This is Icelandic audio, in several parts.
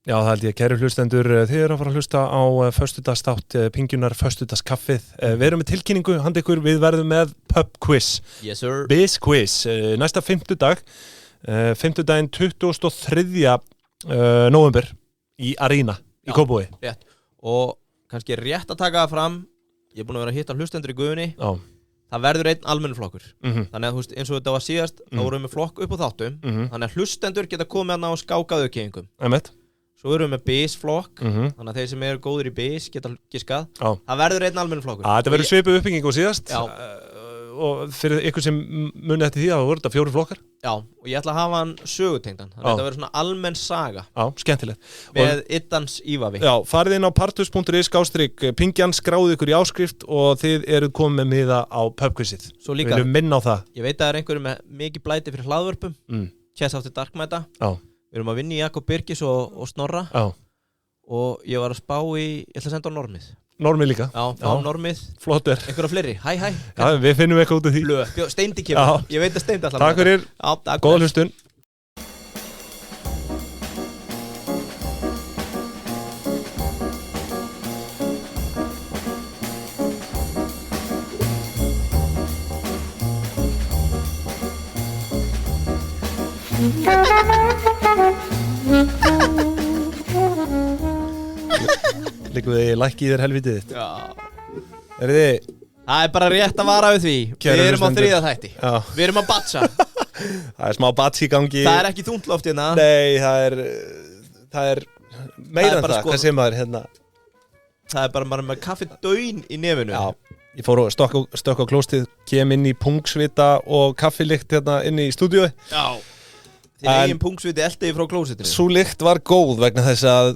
Já, það held ég, kæru hlustendur, þið eru að fara að hlusta á föstudagsþátt Pingjunar föstudagskaffið. Við erum með tilkynningu, handa ykkur, við verðum með pub quiz. Yes sir. Biz quiz, næsta fimmtudag, fimmtudaginn 23. Nóvember í Arena, í Kópavogi. Rétt, og kannski rétt að taka það fram, ég er búin að vera að hitta hlustendur í guðunni. Já. Það verður einn almennu flokkur. Þannig að þú veist, eins og þetta var síðast, þá vorum við með flokk upp á þáttum. Þannig að hlustendur geta komið að ná skákað aukeyðingum. Svo erum við með BIS-flokk, þannig að þeir sem eru góðir í BIS geta giskað. Það verður einn almennu flokkur. Þetta verður svipuð uppbygging og síðast. Og fyrir ykkur sem muni eftir því að það voru þetta 4 flokkar. Já, og ég ætla að hafa hann sögutengdan. Þannig að þetta verður svona almenn saga. Já, skemmtilegt. Með Iddans Ívavi. Já, farið inn á partus.is/pingjan, skráðu ykkur í áskrift og þið eruð komið með miða á pubquizið. Svo líka, við viljum minna á það. Ég veit að það er einhverju með mikið blæti fyrir hlaðvörpum. Chess After Dark með þetta. Já. Við erum að vinna í Jakob Birgis og Snorra. Já. Og ég var að spá í, ég ætla að senda á normið. Normið líka. Já, fá normið. Flottur. Einhverja fleiri, hæ. Já, við finnum eitthvað út af því. Blöð, Steindi kemur. Ég veit að Steindi alltaf. Takk fyrir. Já, takk. Góða hlustun. Liggur þið lækki í þér helvitið þitt. Já. Eru þið? Það er bara rétt að vara við því. Við erum á 3. þætti. Já. Við erum að batsa. Það er smá bats í gangi. Það er ekki þungloft hérna. Nei, það er meira en það. Hvað segir maður hérna? Það er bara maður með kaffidauðn í nefinu. Já. Ég fór og stökk á klóstið, kem inn í pungsvita og kaffilykt hérna inn í stúdíói. Já. Þín eigin pungsviti eldiði frá klósitinu. Sú lykt var góð vegna þess að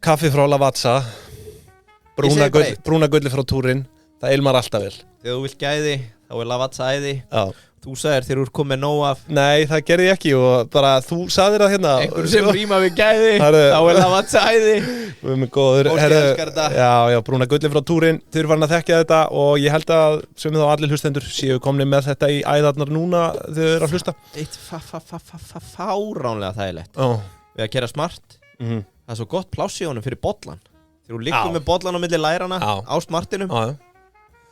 kaffi frá Lavazza, brúna gulli frá Túrin, það ilmar alltaf vel. Þegar þú vilt gæði, þá er Lavazza æði. Já. Þú sagðir þegar þú ert komið nóg af. Nei, það gerði ég ekki og bara þú sagðir það hérna. Einhver sem rýma við gæði, þá er Lavazza æði. Við erum góður. Fólki elskar þetta. Já, brúna gulli frá Túrin, þið eru farin að þekkja þetta og ég held að sem þá allir hlustendur séu komni með þetta í æðarnar núna þegar þið eru að hlusta. Eitt fáránlega þægilegt. Við að gera smart. Það er svo gott pláss í honum fyrir bollan. Þegar þú liggur með bollan á milli lærana á smartinum.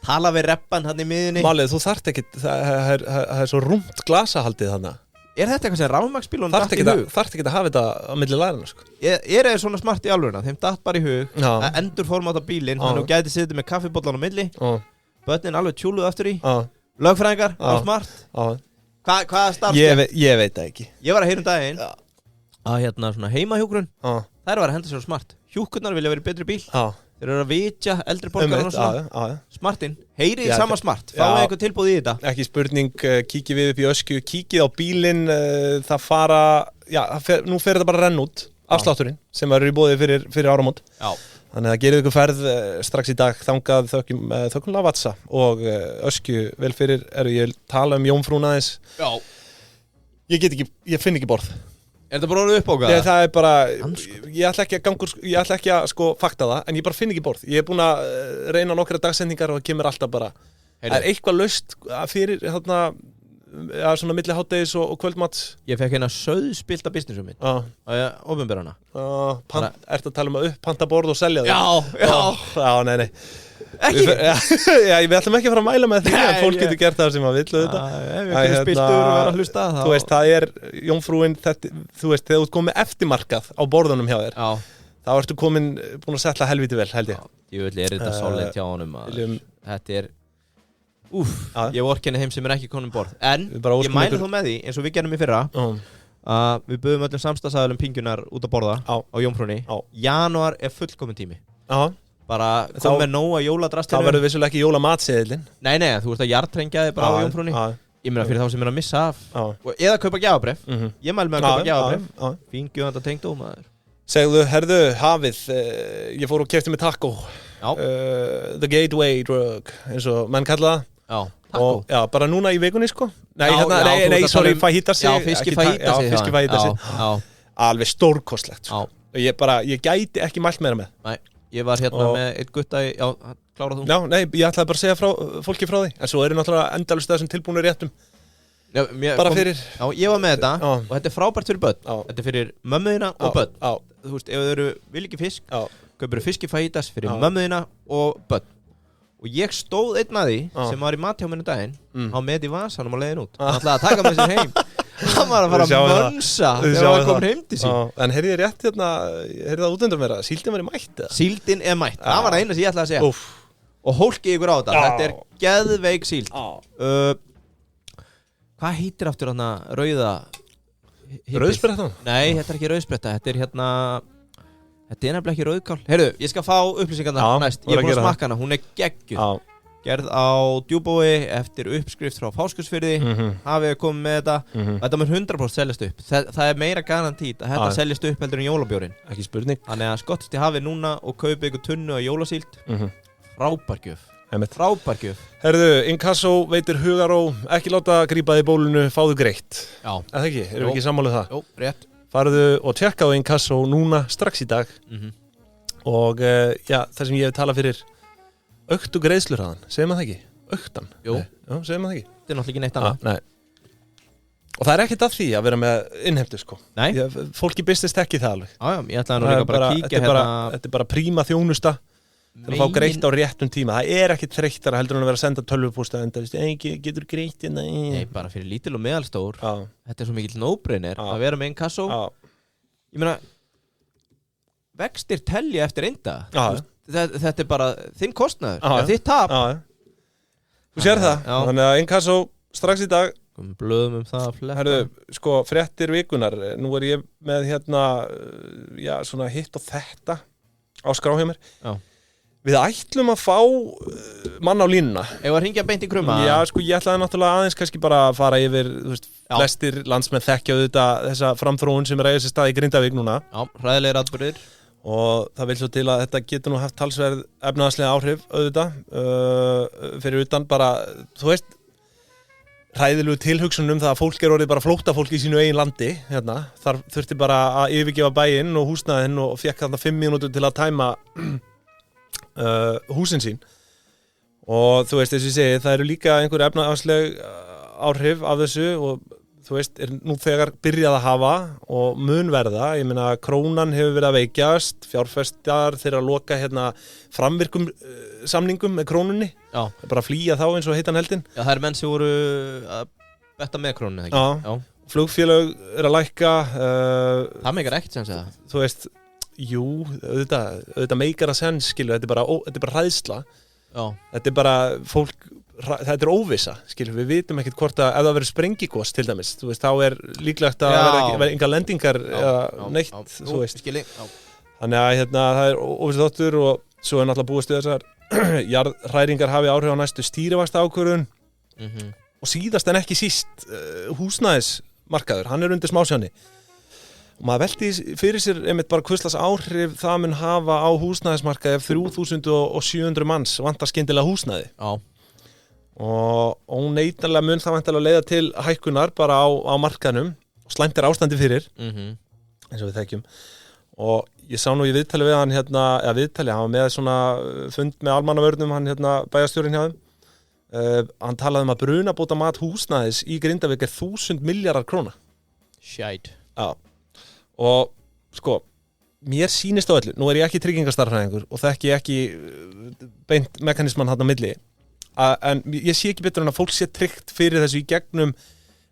Tala við reppan hann í miðunni. Málið, þú þarft ekki, það er svo rúmt glasahaldið þarna. Er þetta eitthvað sem rafmagnsbílunum datt í hug? Þarft ekki að hafa þetta á milli lærana, sko. Er það svona smart í alvöruna? Þeim datt bara í hug að endurformáta bílinn, þannig að þú gæti setið með kaffibollan á milli. Börnin alveg tjúluð aftur í. Lögfræðingar á smart. Hvaða starfskeið? Ég veit það ekki. Ég var að heyra daginn að hérna svona heimahjúkrun, þær var að henda sér á smart. Hjúkurnar vilja verið betri bíl. Þeir eru að vitja eldri borgarar og svona. Smartinn, heyrið í sama smart. Fáið eitthvað tilbúð í þetta. Ekki spurning, kíkið við upp í öskju, kíkið á bílinn, það fara, nú fer þetta bara að renna út, afslátturinn, sem var í boði fyrir áramót. Já. Þannig að gerið ykkur ferð strax í dag, þangað þökkum Lavazza og öskju vel fyrir, ég tala jómfrúna aðeins. Já. Ég finn ekki borð. Er þetta bara orðið uppbókað? Nei, það er bara, ég ætla ekki að sko fakta það, en ég bara finn ekki borð. Ég er búin að reyna nokkra dagsendingar og það kemur alltaf bara. Það er eitthvað laust fyrir þarna, svona milli hádegis og kvöldmats. Ég fekk hérna söðspilta businessum minn. Opinberana. Ertu að tala um að upphanta borð og selja það? Já, nei. Ekki? Við ætlum ekki að fara að mæla með því að fólk getur gert það sem að vill þetta. Ef við erum spiltur og vera að hlusta þá. Þú veist, það er jómfrúin, þú veist, þegar þú ert komið eftirmarkað á borðunum hjá þér, þá ertu búin að setla helviti vel, held ég. Ég vil er þetta solid hjá honum. Þetta er, ég vorkenni þeim sem er ekki konum borð. En ég mæli þó með því, eins og við gerum í fyrra, að við buðum öllum samstagsæðalum Pingjunar út að borða á jómfrúni. Janúar er fullkomin tími. Bara kom með nóg að jóladrastinu. Það verður vissulega ekki jólamatseðilinn. Nei, þú ert að jarðtrengja þig bara á jómfrúni. Ég meina fyrir þá sem er að missa af. Eða kaupa gjafabréf. Ég mæli með að kaupa gjafabréf. Fíngju þetta tengdó maður. Segðu, herðu, hafið. Ég fór og keypti mig taco. The gateway drug, eins og menn kalla það. Taco. Já, bara núna í vikunni, sko. Nei, sorry, fajitas. Já, fiskifajitas. Alveg stórkostlegt. Ég gæti ekki mælt meira með. Nei. Ég var hérna með eitt gutta klárað þú? Já, nei, ég ætlaði bara að segja fólki frá því. En svo eru náttúrulega endalaust þessum tilbúinu réttum. bara fyrir Já, ég var með þetta og þetta er frábært fyrir börn Þetta er fyrir mömmuðina og börn Þú veist, ef þau vil ekki fisk kaupir fiskifajitas fyrir mömmuðina og börn Og ég stóð einn að því sem var í mat hjá mér daginn á með í vasanum og leiðin út Hann ætlaði að taka með sér heim Hann var að fara að mönsa þegar hann kom heim til sín En heyrði ég rétt hérna, heyrði það út undan mér að síldin var í mætt eða? Síldin er mætt, það var það eina sem ég ætlaði að segja Og hólkið ykkur á þetta, þetta er geðveik síld Hvað heitir aftur hann að rauða Rauðspretta? Nei, þetta er ekki rauðspretta, þetta er hérna Þetta er nefnilega ekki rauðkál Heyrðu, ég skal fá upplýsingarna næst Ég er búin að smakka hana, hún er geggjuð Gerð á Djúbói eftir uppskrift frá Fáskursfirði Hafið komið með þetta Þetta mun 100% seljast upp Það er meira garantít að þetta seljast upp heldur en jólabjórin Ekki spurning Þannig að skottist í hafið núna og kaupið ykkur tunnu á jólasíld Frábærgjöf Herðu, Inkasso veitir hugaró Ekki láta grípa þig bólunu, fáðu greitt Já Eða ekki, erum við ekki sammáluð það? Jó, rétt Farðu og tjekka á Inkasso núna strax í dag Og já, það sem ég hef talað fyrir Öktu greiðslurhraðan, segir maður það ekki? Öktan? Jú Já, segir maður það ekki? Þetta er náttúrulega ekki neitt annað Nei Og það er ekkert að því að vera með innheimtu sko Nei Fólki bistist ekki það alveg Já, ég ætlaði nú líka bara að kíkja hérna Þetta er bara príma þjónusta til að fá greitt á réttum tíma Það er ekkert þreyttara heldur en að vera að senda tölvupósta en það getur greitt Nei, bara fyrir lítil og meðalstór Þetta er svo mikill no-brainer að vera með Inkasso Ég meina vextir telja eftir einda Þetta er bara þinn kostnaður þitt tap Þú sér það Þannig að Inkasso strax í dag Blöðum það að fletta Herðu, sko, fréttir vikunar Nú er ég með hérna já, svona hitt og þetta á skrá hjá mér Við ætlum að fá mann á línuna Ef að hringja beint í krumma Já, sko, ég ætlaði náttúrulega aðeins kannski bara að fara yfir þú veist, flestir landsmenn þekkja þessa framþróun sem er að eiga sér stað í Grindavík núna Já, hræðilegir atburðir Og það vil svo til að þetta getur nú haft talsverð efnahagslega áhrif auðvitað fyrir utan bara, þú veist hræðilegu tilhugsunum það að fólk er orðið bara flóttafólk í sínu eigin landi hérna. Þar þurfti bara að yfirgefa bæinn og húsnæðinn og fekk þarna 5 mínútur til að tæma húsin sín og þú veist, eins og ég segi, það eru líka einhver efnahagsleg áhrif af þessu og þú veist, er nú þegar byrjað að hafa og mun verða, ég meina krónan hefur verið að veikjast, fjárfestar þeirra að loka hérna framvirkum samningum með krónunni bara að flýja þá eins og heitan heldin Já, það eru menn sem voru að betta með krónunni Já, flugfélög er að lækka Það meikar ekkert sem segja Þú veist, jú, auðvitað meikar að senn, skilur, þetta er bara hræðsla Þetta er bara fólk þetta er óvissa, skilur, við vitum ekkert hvort að ef það verður sprengigos til dæmis þú veist, þá er líklegt að vera enga lendingar eða neitt, þú veist þannig að hérna, það er óvissi þáttur og svo er náttúrulega búist við þessar jarðhræringar hafi áhrif á næstu stýrivaxtaákvörðun og síðast en ekki síst húsnæðismarkaður, hann er undir smásjáni og maður velti fyrir sér einmitt bara hvurslags áhrif það mun hafa á húsnæðismarkaði ef 3700 manns vantar skyndilega húsnæði og óneitanlega mun það vantilega leiða til hækkunar bara á markaðnum og slæmt er ástandi fyrir eins og við þekkjum og ég sá nú í viðtali við hann hérna, hann var með svona fund með almannavörnum, hann hérna bæjarstjórinn hjá þeim hann talaði um að brunabóta mat húsnæðis í Grindavík 1000 milljarðar króna Shite og sko mér sýnist á öllu, nú er ég ekki tryggingastarfræðingur og þekki ekki beint mekanisman hann á milli en ég sé ekki betur en að fólk sé tryggt fyrir þessu í gegnum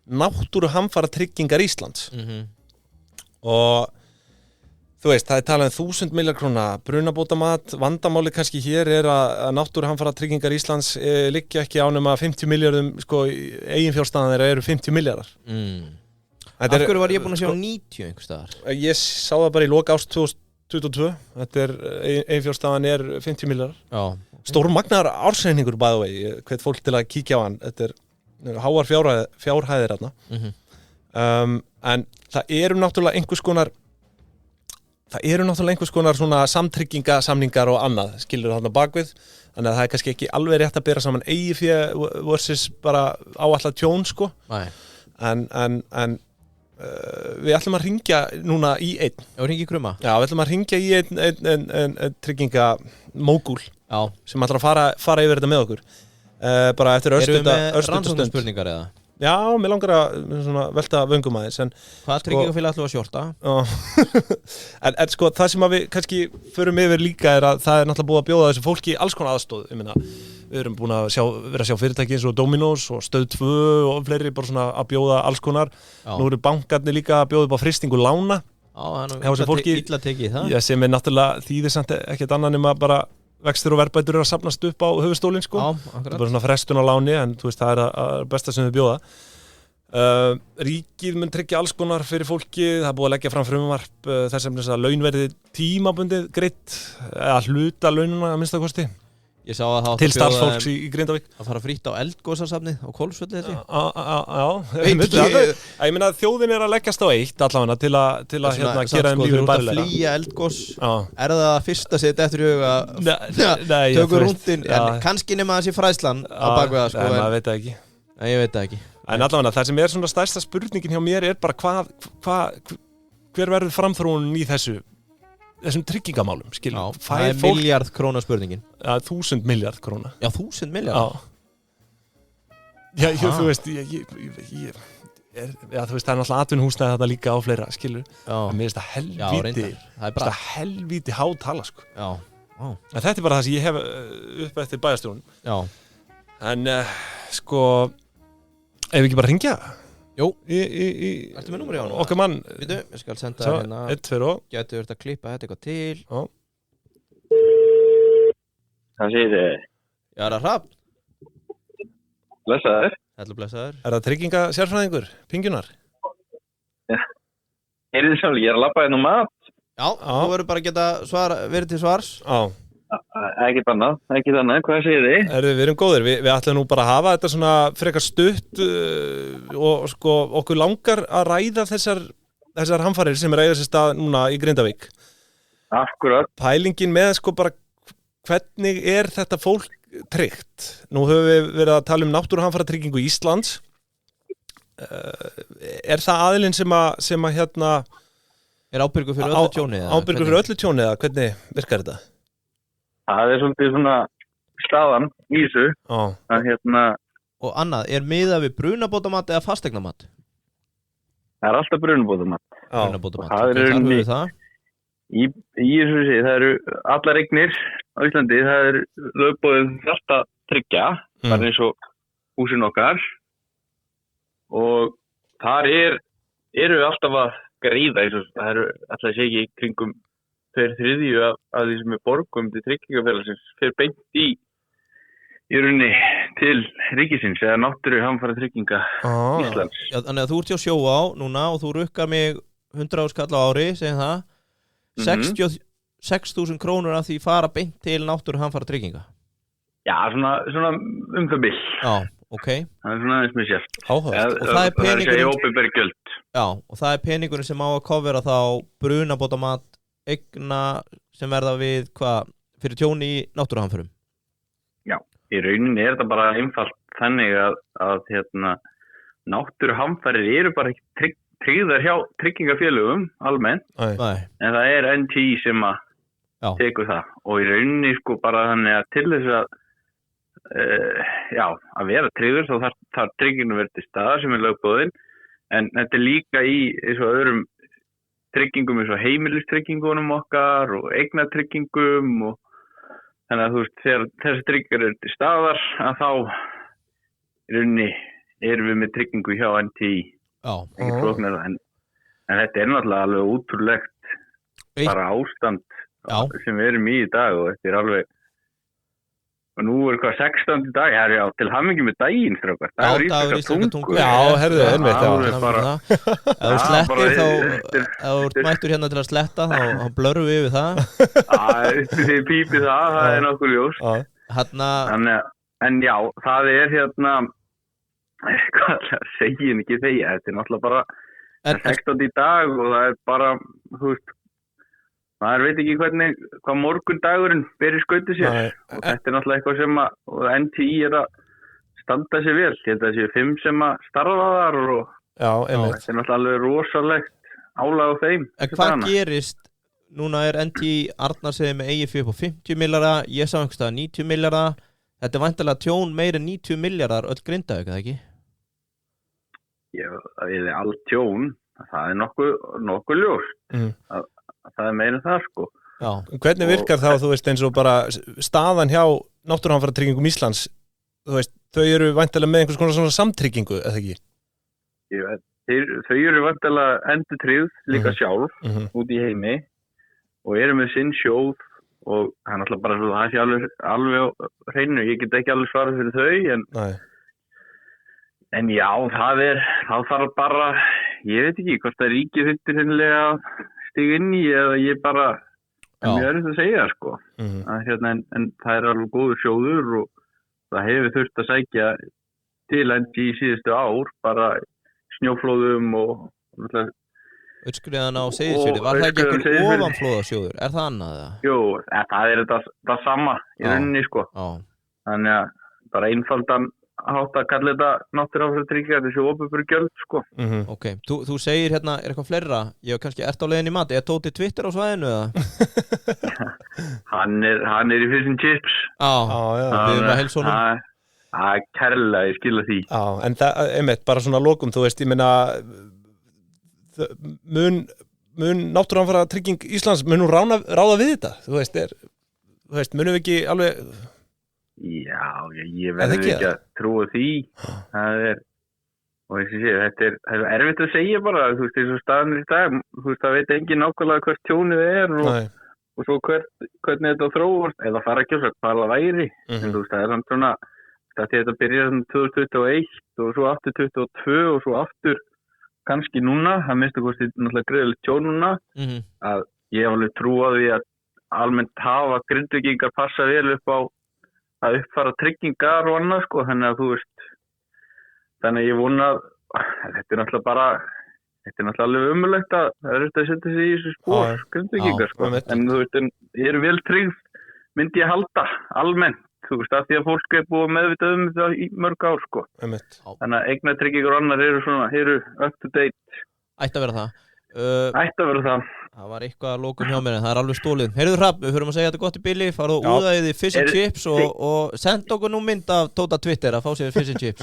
náttúruhamfara tryggingar Íslands og þú veist, það er talað 1000 milljarðar króna brunabótamat, vandamáli kannski hér er að náttúruhamfara tryggingar Íslands liggja ekki á nema 50 milljörðum sko, eiginfjárstaðan þeirra eru 50 milljarðar Af hverju var ég búin að sjá 90 einhvers staðar? Ég sá það bara í lok árs 2022 þetta er, eiginfjárstaðan er 50 milljarðar Stórmagnar ársreiningur by the way, hvet fólk til að kíkja á hann þetta er háar fjárhæðir þarna en það eru náttúrulega einhvers konar svona samtryggingasamningar og annað skilur þarna bakvið þannig að það er kannski ekki alveg rétt að bera saman eigifé versus bara áætlað tjón sko en við ætlum að hringja núna í einn hringja í krumma? Já, við ætlum að hringja í einn tryggingamógúl sem ætlar að fara yfir þetta með okkur bara eftir örstunda Erum við með rannsóknarspurningar eða? Já, mér langar að svona, velta vöngum aðeins. Hvað tryggingafélag ætlum við að sjorta? en sko, það sem við kannski förum yfir líka er að það náttúrulega búið að bjóða þessu fólki alls konar aðstóð. Ég meina, við erum búin að vera að sjá fyrirtæki eins og Dominos og Stöð 2 og fleiri bara svona að bjóða alls konar. Nú eru bankarnir líka að bjóða upp á frystingu lána. Illa tekið það. Sem náttúrulega þýðir samt ekkert annað nema bara vextir og verðbætur að safnast upp á höfuðstólinn sko. Það er bara svona frestun á láni en þú veist það er að besta sem við bjóða. Ríkið mun tryggja alls konar fyrir fólki, það er búið að leggja fram frumvarp þess að laun verði tímabundið greitt eða hluta laununa að minnsta kosti. Ég sá að það til starfsfólks í Grindavík að fara frítt á eldgosasafnið á Hvolsvelli ég meina þjóðin er að leggjast á eitt allavega til að hérna gera þeim lífið bærilega. Þú ert að flýja eldgos, er það fyrsta sitt eftir huga tökur rúndin, en kannski nema þessi fræðslan á bakveða sko. Nei, maður veit það ekki. Nei, ég veit það ekki. En allavega það sem er svona stærsta spurningin hjá mér er bara hver verður framþróunin í þessum tryggingamálum, skiljum. Það er miljard króna spurningin. Já, 1000 miljard króna. Já, 1000 miljard? Já, þú veist, þú veist, það er náttúrulega atvinnuhúsnæði þetta líka á fleira, skilur. En mér finnst það helvíti há tala, sko. Já. En þetta er bara það sem ég hef upp eftir bæjarstjórunum. Já. En, sko, ef við ekki bara hringja? Jú. Ertu með númerið á hana? Okkar mann. Vitu, ég skal senda það hérna. 1, 2 og. Gætu verið að klippa þetta eitthvað til. Já. Hvað segir þið? Já, það er Hrafn. Blessaður. Hello, blessaður. Er það tryggingasérfræðingur? Pingjunar? Já. Heyrðu sjálf, ég er að labba hérna mat. Já, þú verður bara að geta verið til svars. Já. Ekkert annað, hvað segir þið? Við erum góðir, við ætlum nú bara að hafa þetta svona frekar stutt og sko okkur langar að ræða þessar hamfarir sem eiga sér stað núna í Grindavík. Akkurat. Pælingin með sko bara hvernig er þetta fólk tryggt? Nú höfum við verið að tala um náttúruhamfaratryggingu Íslands. Er það aðilinn sem að hérna er ábyrgur fyrir öllu tjónið? Ábyrgur fyrir öllu tjónið, eða hvernig virkar þetta? Það er svolítið svona staðan í þessu. Og annað, er miðað við brunabótamat eða fasteignamat? Það er alltaf brunabótamat. Brunabótamat, það er þar við það? Í þessu sé, það eru allar eignir á Íslandi, það er lögboðið þetta tryggja, það er eins og húsin okkar og þar eru alltaf að greiða, það eru alltaf sé ekki kringum 2/3 af því sem er borgum til tryggingafélagsins fyrir beint í rauninni til ríkisins eða náttúruhamfaratrygginga Íslands. Já, þannig að þú ert hjá Sjóvá núna og þú rukkar mig 100 skall á ári, segjum það. 66.000 krónur af því fara beint til náttúruhamfaratrygginga. Já, svona það bil. Já, ok. Það er svona eins með sér. Áhugavert. Og það er peningurinn. Opinber gjöld. Já, og það er peningurinn sem á að kofera þá brunabótamat eigna sem verða við fyrir tjóni í náttúruhamförum. Já, í rauninni er þetta bara einfalt þannig að náttúruhamfarir eru bara ekki tryggðar hjá tryggingafélögum almennt, en það er NTI sem að tekur það og í rauninni sko bara þannig að til þess að vera tryggður þá þarf tryggingin að vera til staðar sem er lögboðin, en þetta er líka í eins og öðrum tryggingum eins og heimilistryggingunum okkar og eignatryggingum og þannig að þú veist þegar þessi tryggingar eru til staðar að þá í rauninni erum við með tryggingu hjá NTI. Ekki flóknar en þetta er náttúrulega alveg útrúlegt bara ástand sem við erum í dag og þetta er alveg og nú er 16. dag, já, til hamingju með daginn, strákar. Dagur íslenska tungu. Já, herðu, einmitt, Ef þú slettir þá, ef þú mættur hérna til að sletta, þá blörrum við yfir það. Þið pípið það er nokkuð ljós. En já, það er hvað segir ekki þegja, þetta er náttúrulega bara 16. dag og það er bara, þú veist, maður veit ekki hvað morgundagurinn ber í skauti sér og þetta er náttúrulega eitthvað sem að NTI er að standa sér vel. Ég held að það séu 5 sem að starfa þar og þetta er náttúrulega alveg rosalegt álag á þeim. En hvað gerist? Núna er NTI Arnarseyði með eigið fyrir upp á 50 milljarða, ég sá einhvers staðar 90 milljarða. Þetta er væntanlega tjón meira en 90 milljarðar öll Grindavík, eða ekki? eða allt tjón, það nokkuð ljóst að það meira það sko. Já. Hvernig virkar þá, þú veist, eins og bara staðan hjá Náttúruhamfaratryggingum Íslands, þú veist, þau eru væntanlega með einhvers konar svona samtryggingu, eða ekki? Þau eru væntanlega endurtryggð líka sjálf út í heimi og eru með sinn sjóð og það er náttúrulega bara svo það sé alveg á hreinu, ég get ekki alveg svarað fyrir þau, en já, þá þarf bara, ég veit ekki hvort það ríkið þurfti hinnlega að stiga inn í eða ég bara, en mér er þetta að segja sko, en það er alveg góður sjóður og það hefur þurft að sækja til endi í síðustu ár, bara snjóflóðum og Uppskriðan á Seyðisfirði, var það ekki einhver ofanflóðasjóður? Er það annað? Jú, það er þetta sama í rauninni sko. Þannig að bara einfaldan hátt að kalla þetta náttúruhamfaratryggingar, þessi opinberu gjöld sko. Ok, þú segir hérna, er eitthvað fleira? Ég hef kannski ert á leiðin í mat, er Tóti Twitter á svæðinu eða? Hann er í fish and chips. Við erum að heilsa honum. Kærlega, ég skilja því. Já, en það, einmitt, bara svona lokum, þú veist, ég meina mun Náttúruhamfaratrygging Íslands mun ráða við þetta, þú veist, munum við ekki alveg Já, ég verður ekki að trúa því það er og þetta er erfitt að segja bara þú veist, eins og staðan í dag þú veist, það veit engin nákvæmlega hvert tjónið er og svo hvernig þetta þróast eða fara ekki hvað það væri en þú veist, það er samt svona þetta byrjaði 2021 og svo aftur 2022 og svo aftur kannski núna, það minnstu kosti náttúrulega greiðilegt tjón núna að ég hef alveg trúað því að almennt hafa Grindvíkingar passa vel upp á að uppfara tryggingar og annað sko, þannig að þú veist þannig að ég vona þetta er náttúrulega alveg umulegt að það er að setja sig í þessu spór Grindvíkingar sko, en þú veist ég er vel tryggð, myndi ég halda almennt, þú veist, af því að fólk er búið meðvitað það í mörg ár sko þannig að eignatryggingar og annar eru up to date. Ætti að vera það. Ætti að vera það. Það var eitthvað að lókum hjá mér en það er alveg stólið. Heyrðu Hrafn, við höfum að segja þetta gott í bili, farðu og úðaðið í fish and chips og senda okkur nú mynd af Tóta Twitter að fá sér fish and chips.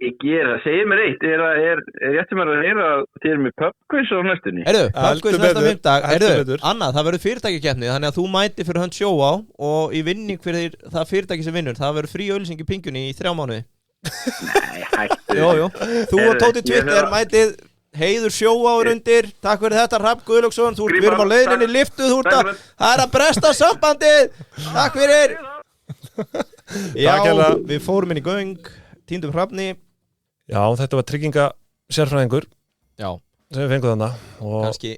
Ég gera, segið mér eitt, er rétt sem að heyra þér með pubquiz á næstunni? Heyrðu, pubquiz næsta fimmtag. Heyrðu, Anna, það verður fyrirtækjakeppni, þannig að þú mæti fyrir hönd Sjóvá og í vinning fyrir það fyrirtæki sem vinnur, það verður frí auglýsing í Pingjunni í 3 mánuði. Nei, hættu. Jú. Þú og Tóti Twitter mætið heiður Sjóvár undir. Takk fyrir þetta, Hrafn Guðlaugsson. Við erum á leiðinni liftuð, það er að bresta sambandið. Takk fyrir. Já, við fórum inn í göng, týndum Hrafni. Já, þetta var tryggingasérfræðingur sem við fengum þarna Kannski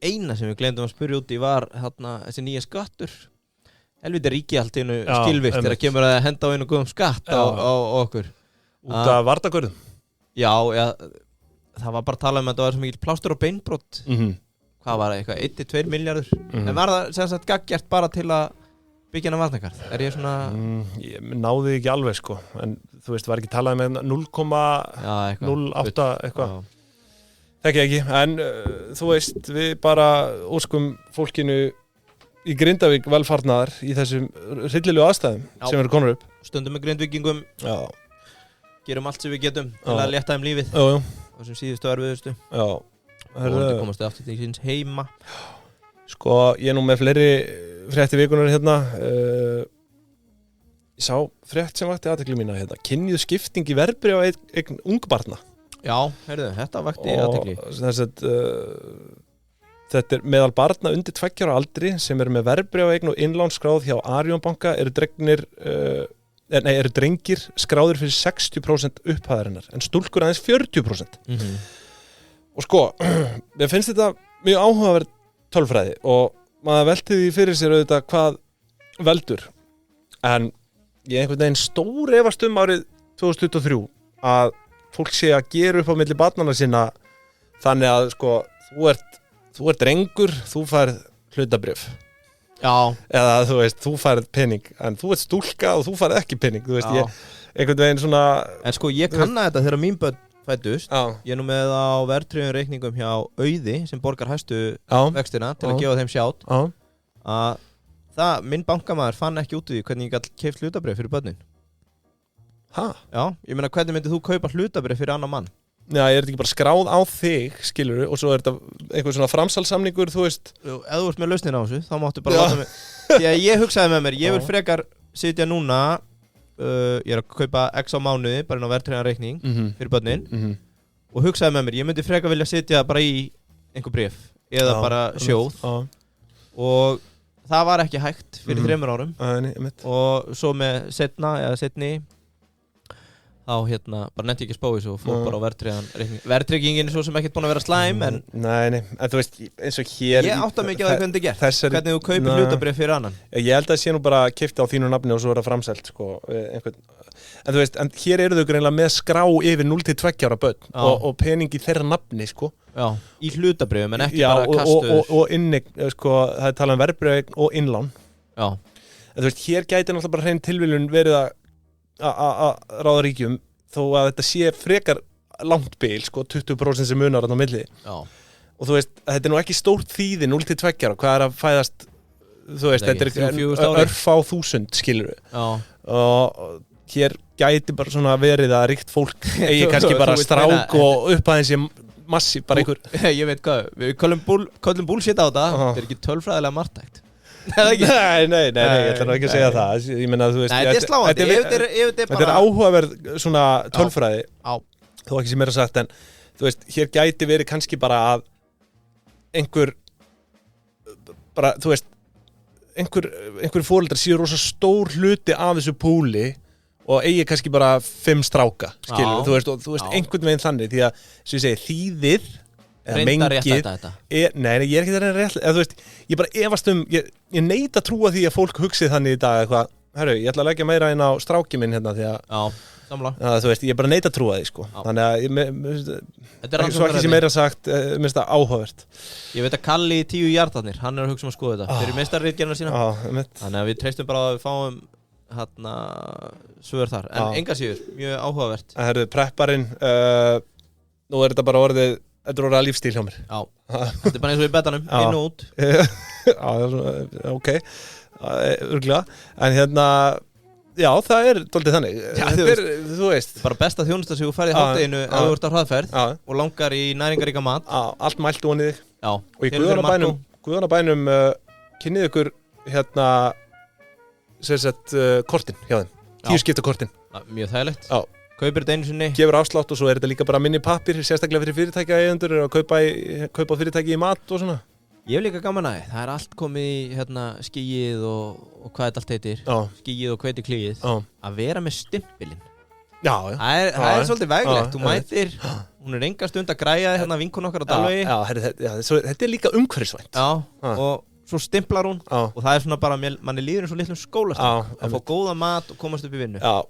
eina sem við glemdum að spyrja út í var hérna, þessi nýja skattur helviti ríki allt einu skilvirt þegar kemur að henda á einu góðum skatt á okkur út af vardagörðum. Já, það var bara að tala um að það var svo mikil plástur og beinbrot hvað var það, eitthvað 1-2 milljarður en var það sem sagt gaggjart bara til að byggja hana varnakarð, er ég svona ég náði ekki alveg sko en þú veist, var ekki talað með 0,08 eitthvað þekki ekki, en þú veist við bara óskum fólkinu í Grindavík velfarnaðar í þessum hryllilegu aðstæðum sem eru konur upp stundum með Grindvíkingum gerum allt sem við getum til að létta þeim lífið og sem síðustu erfiðustu og komast þið aftur til síns heima sko, ég er nú með fleiri frétti vikunar hérna ég sá frétt sem vakti athygli mína hérna, kynjuð skipting í verðbréf á eign ungbarna. Já, heyrðu, þetta vakti athygli. Þetta er meðal barna undir 2 ára aldri sem eru með verðbréf á eign og innlánsskráð hjá Arion banka eru drengir skráðir fyrir 60% upphæðarinnar en stúlkur aðeins 40%. Og sko, mér finnst þetta mjög áhugaverð tölfræði og maður velti því fyrir sér auðvitað hvað veldur en ég einhvern veginn stór efast árið 2023 að fólk sé að gera upp á milli barnanna sinna þannig að sko þú ert drengur, þú færð hlutabréf eða þú veist, þú færð pening en þú ert stúlka og þú færð ekki pening þú veist, ég einhvern veginn svona en sko ég kanna þetta þegar mín börn fæddust, ég er nú með á verðtryggðum reikningum hjá Auði sem borgar hæstu vextina til að gefa þeim sjátt að minn bankamaður fann ekki út í því hvernig ég gæti keypt hlutabréf fyrir börnin. Já, ég meina hvernig myndið þú kaupa hlutabréf fyrir annan mann? Já, er þetta ekki bara skráð á þig, skilur og svo er þetta einhver svona framsalsamningur, þú veist. Jú, ef þú ert með lausnin á þessu, þá máttu bara láta mig. Því að ég hugsaði með mér, ég vil frekar sitja núna, ég er að kaupa x á mánuði, bara inn á verðtryggðan reikning fyrir börnin, og hugsaði með mér, ég myndi frekar vilja sitja bara í einhver bréf, eða bara sjóð, og það var ekki hægt fyrir 3 árum, og svo með setni, þá bara nefndi ég ekki að spá þessu og fór bara á verðtryggðan reikning. Verðtryggingin er svo sem ekkert búin að vera slæm, en... Nei, en þú veist, eins og hér... Ég átta mig ekki að það hvernig þetta er gert, hvernig þú kaupir hlutabréf fyrir annan. Ég held að það sé nú bara keypt á þínu nafni og svo er það framselt, sko, einhvern... En þú veist, en hér eru þau greinlega með skrá yfir 0-2 ára börn og pening í þeirra nafni, sko. Já, í hlutabréfum, en ekki bara kastuður. Og inneign, sko, það er talað um verðbréf og innlán. Já. En þú veist, hér gæti náttúrulega bara hrein tilviljun verið að ráða ríkjum þó að þetta sé frekar langt bil, sko, 20% sem munar á milli. Já. Og þú veist, þetta er nú ekki stórt þýði 0-2 ára, hvað er að fæðast, þú veist, þetta er örfá þúsund, skilur við. Já. Og hér gæti bara svona verið að ríkt fólk eigi kannski bara strák og upp aðeins ég massíf, bara einhver. Ég veit hvað, við köllum bullshit á þetta, þetta er ekki tölfræðilega marktækt. Nei, ég ætla nú ekki að segja það. Ég meina, þú veist, þetta er sláandi. Þetta er áhugaverð svona tölfræði, þó ekki sem er að sagt, en þú veist, hér gæti verið kannski bara að einhver bara, þú veist, einhver foreldrar séu rosa stór hluti af þessu púli og eigi kannski bara 5 stráka, skilur, þú veist, einhvern veginn þannig, því að, sem ég segi, þýðir reyndar rétt þetta. Nei, ég er ekki það reyndar rétt, þú veist, ég bara efast ég neita að trúa því að fólk hugsið þannig í dag eitthvað, herru, ég ætla að leggja meira inn á stráki minn hérna, því að þú veist, ég bara neita að trúa því, sko, þannig að svo ekki sem meira sagt, minnst það áhugavert. Ég veit að Kalli í 10 hjartarnir, hann er að hugsa að skoða þetta, þeir eru meistarritgerðina sína, þannig að við treystum bara að við fáum svör þar, en enga síður, mjög áhugavert. Herru, prepparinn, nú er þetta bara orðið, þetta er orðið að lífstíl hjá mér. Já, þetta er bara eins og í betanum, inn og út. Já, ok, örgulega, en já, það er dálítið þannig. Þú veist. Bara besta þjónusta sem þú færði í hátteginu ef þú ert á hraðferð og langar í næringaríka mat. Allt mælt ofan í þig. Já. Og í Guðanabænum kynnið ykkur kortin hjá þeim. 10 skipta kortin. Mjög þægilegt. Já. Kaupir þetta einu sinni. Gefur afslátt og svo er þetta líka bara minni pappir, sérstaklega fyrir fyrirtækjaeigendur að kaupa fyrirtæki í mat og svona. Ég hef líka gaman að það er allt komið í skýið og hvað þetta allt heitir. Já. Skýið og hveitiklíið. Að vera með stimpilinn. Já. Það er svolítið veglegt. Þú mætir, hún er enga stund að græja vinkun okkar á Dalvegi. Já, þetta er líka umhverfisvænt. Já, og svo stimplar hún og það er svona bara, manni líður eins og litlum skólastokk að fá góða mat og komast upp í vinnu. Já,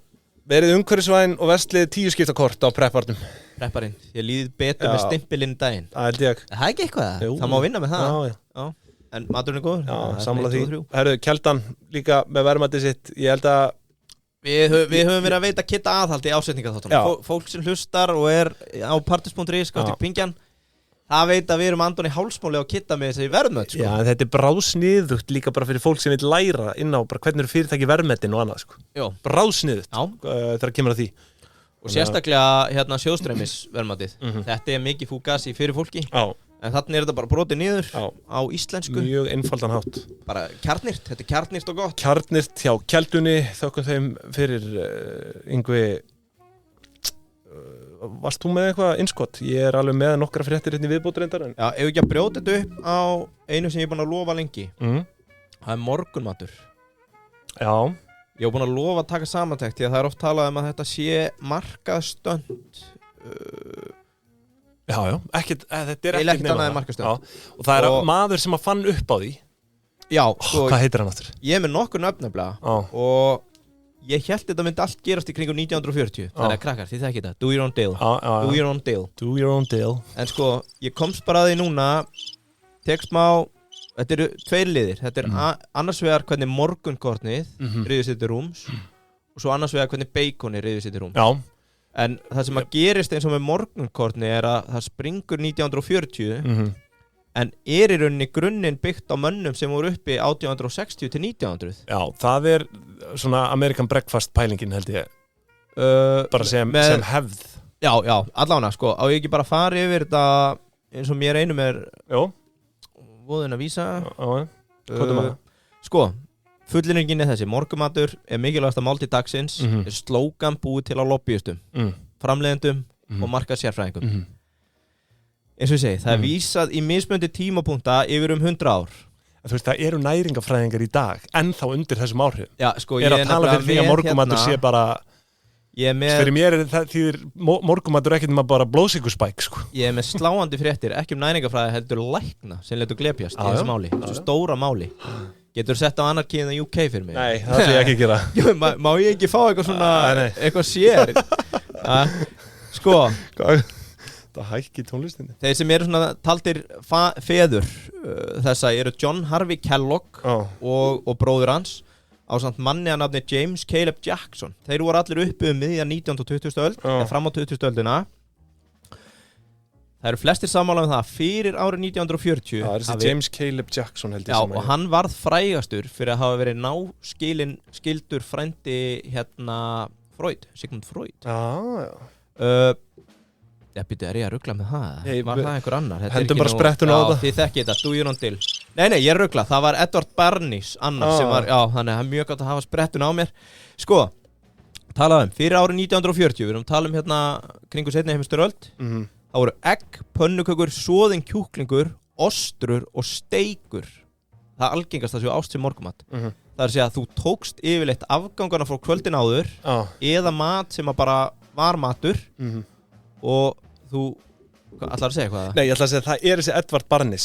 verið umhverfisvæn og verslið 10 skipta kort á prepparnum. Prepparinn, ég líður betur með stimpilinn daginn. Það held ég. Það er ekki eitthvað það, það má vinna með það. Já. En maturinn er góður. Já, sammála því. Herru, Kjeldan líka með verðmætið sitt, ég held að Við höfum verið að veita Kitta aðhald í ásetningaþáttunum. Fólk sem hlustar og er á partis.is, pingjan, það veit að við erum andon í hálsmáli á Kitta með þessi verðmætt, sko. Já, en þetta er bráðsniðugt líka bara fyrir fólk sem vil læra inn á bara hvernig eru fyrirtæki verðmættin og annað, sko. Já. Bráðsniðugt, þegar kemur að því. Og sérstaklega sjóðstreymis verðmættið. Þetta er mikið fúgasi fyrir fólki. Já. En þannig er þetta bara brotið niður á íslensku. Mjög einfaldan hátt. Bara kjarnirt, þetta er kjarnirt og gott. Kjarnirt hjá Kjeldunni, þökkum þeim fyrir Yngvi. Varst þú með eitthvað innskott? Ég er alveg með nokkra fréttir hérna í viðbótarindar. Já, ef ekki að brjóta þetta upp á einu sem ég er búin að lofa lengi. Það er morgunmatur. Já. Ég er búin að lofa að taka samantekt því að það er oft talað um að þetta sé markaðstönd. Já, þetta er ekkert annað en markaðstönd. Og það er maður sem að fann upp á því. Já. Hvað heitir hann aftur? Ég er með nokkur nöfn nefnilega og ég held þetta myndi allt gerast í kringum 1940. Þannig að krakkar, þið þekkið þetta. Do your own deal. Do your own deal. Do your own deal. En sko, ég komst bara að því núna, tekst má, þetta eru 2 liðir. Þetta er annars vegar hvernig morgunkornið ryður sér til rúms og svo annars vegar hvernig baconið ryður sér til rúms. Já. En það sem að gerist eins og með morgunkorni er að það springur 1940 en er í rauninni grunninn byggt á mönnum sem voru uppi 1860 til 1900. Já, það er svona American breakfast pælingin held ég. Bara sem hefð. Já, allavega, sko, á ég ekki bara fari yfir þetta eins og mér einum voðin að vísa. Sko, fullyrðingin þessi, morgumatur mikilvægasta máltíð dagsins, slógan búið til á lobbyistum, framleiðendum og markaðssérfræðingum. Eins og ég segi, það vísað í mismunandi tímapunkta yfir 100 ár. Þú veist, það eru næringafræðingar í dag, ennþá undir þessum áhrifum. Já, sko, ég að tala fyrir því að morgumatur sé bara... Fyrir mér það þýðir morgumatur ekkert nema bara blóðsykurspæk, sko. Ég með sláandi fréttir, ekki næringafræði heldur lækna sem letur glepjast í þessu máli, þessu stóra máli. Getur sett á Anarchy in the UK fyrir mig? Nei, það ætla ég ekki að gera. Má ég ekki fá eitthvað svona, eitthvað sér? Sko. Það hækki tónlistinni. Þeir sem eru svona taldir feður þessa eru John Harvey Kellogg og bróður hans á samt manni að nafni James Caleb Jackson. Þeir voru allir uppi miðja 19. og 20. öld, fram á 20. öldina. Það eru flestir sammála það fyrir árið 1940. Það er þessi James Caleb Jackson held ég sem og hann varð frægastur fyrir að hafa verið skildur frændi Freud, Sigmund Freud. Er ég að rugla með það? Var það einhver annar? Hendum bara sprettun á það. Þið þekki þetta, do you know til. Nei, ég er rugla, það var Edward Bernays annar sem var, þannig að það er mjög gott að hafa sprettun á mér. Sko, talaðum, fyrir árið 1940, við erum talum kringu seinni heimsstyrjöld, það voru egg, pönnukökur, soðin kjúklingur, ostrur og steikur. Það algengast að séu ást sem morgumat. Það er að segja að þú tókst yfirleitt afgangana frá kvöldin áður eða mat sem bara var matur og þú ætlar að segja eitthvað? Nei, ég ætla að segja að það er þessi Edward Bernays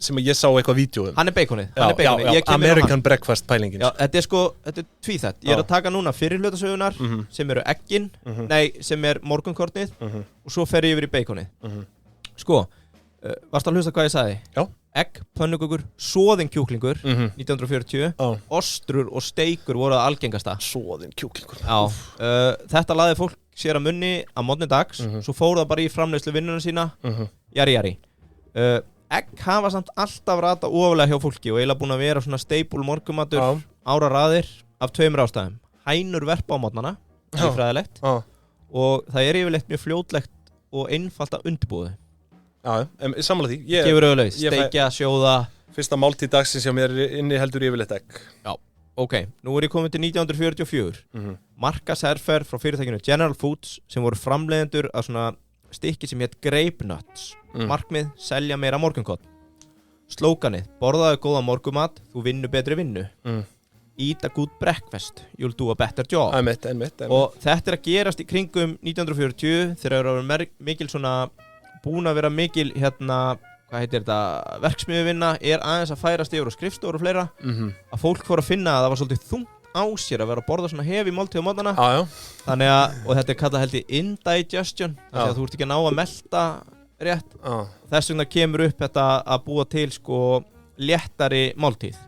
sem ég sá eitthvað vídeo Hann er baconið. Já, American breakfast pælingin. Já, þetta er tvíþætt. Ég er að taka núna fyrir hlutasögunar sem eru eggin, sem er morgunkornið og svo fer ég yfir í baconið. Sko, varstu að hlusta hvað ég sagði? Já. Egg, pönnukökur, soðin kjúklingur 1940, ostrur og steikur voru það algengasta. Soðin kjúklingur. Já, þetta laði fólk sér að munni að morgni dags, svo fór það bara í framleiðslu vinnuna sína, jari. Egg hafa samt alltaf rata ofalega hjá fólki og eiginlega búin að vera svona staple morgumatur áraraðir af 2 ástæðum. Hænur verpa á morgnana, líffræðilegt, og það er yfirleitt mjög fljótlegt og einfalt að undirbúða. Já, sammála því. Gefur auðvitað, steikja, sjóða. Fyrsta máltíð dagsins hjá mér inni heldur yfirleitt egg. Já, ok. Nú er ég komin til 1944. Markaðsherferð frá fyrirtækinu General Foods sem voru framleiðendur af svona stykki sem hétt Grape Nuts. Markmið, selja meira morgunkott. Slóganið, borðaðu góða morgumat, þú vinnur betri vinnu. Eat a good breakfast, you'll do a better job. Einmitt. Og þetta er að gerast í kringum 1940 þegar það eru mikil svona búin að vera mikil hvað heitir þetta, verksmiðjuvinna aðeins að færast yfir og skrifstofur og fleira að fólk fór að finna að það var svolítið þungt á sér að vera að borða svona hefi máltíð á mótnana. Þannig að, og þetta er kallað held í indigestion, þannig að þú ert ekki að ná að melta rétt. Þess vegna kemur upp þetta að búa til sko léttari máltíð.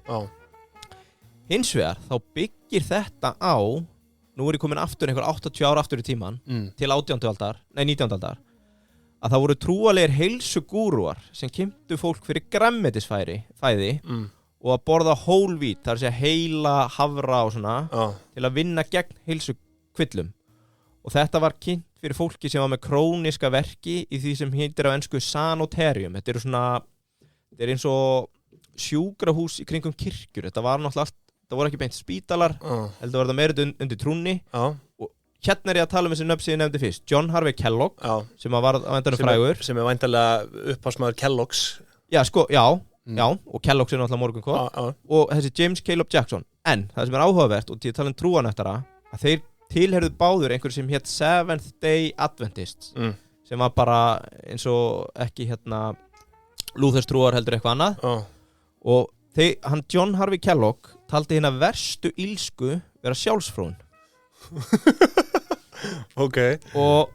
Hins vegar þá byggir þetta á, nú er ég komin aftur einhver 80 ára aftur í tíman til 19. aldar að það voru trúalegir heilsugúrúar sem kynntu fólk fyrir grænmetisfæði og að borða whole wheat, það er að segja heila hafra og svona til að vinna gegn heilsukvillum. Og þetta var kynnt fyrir fólki sem var með króniska verki í því sem heitir á ensku sanatorium. Þetta er eins og sjúkrahús í kringum kirkjur. Þetta var náttúrulega allt, það voru ekki beint spítalar, heldur var það meira undir trúnni. Og hérna er ég að tala um þessi nöfn sem ég nefndi fyrst. John Harvey Kellogg, sem var á endanum frægur. Sem væntanlega upphafsmaður Kellogg's. Já, sko, já, og Kellogg's er náttúrulega morgunkott. Og þessi James Caleb Jackson. En það sem er áhugavert, og ég tala um trúanöftara, að þeir tilheyrðu báður einhver sem hétt Seventh Day Adventists, sem var bara eins og ekki lúþerstrúar heldur eitthvað annað. Og hann John Harvey Kellogg taldi hérna verstu ílsku vera sjálfsfróun. Ok. Og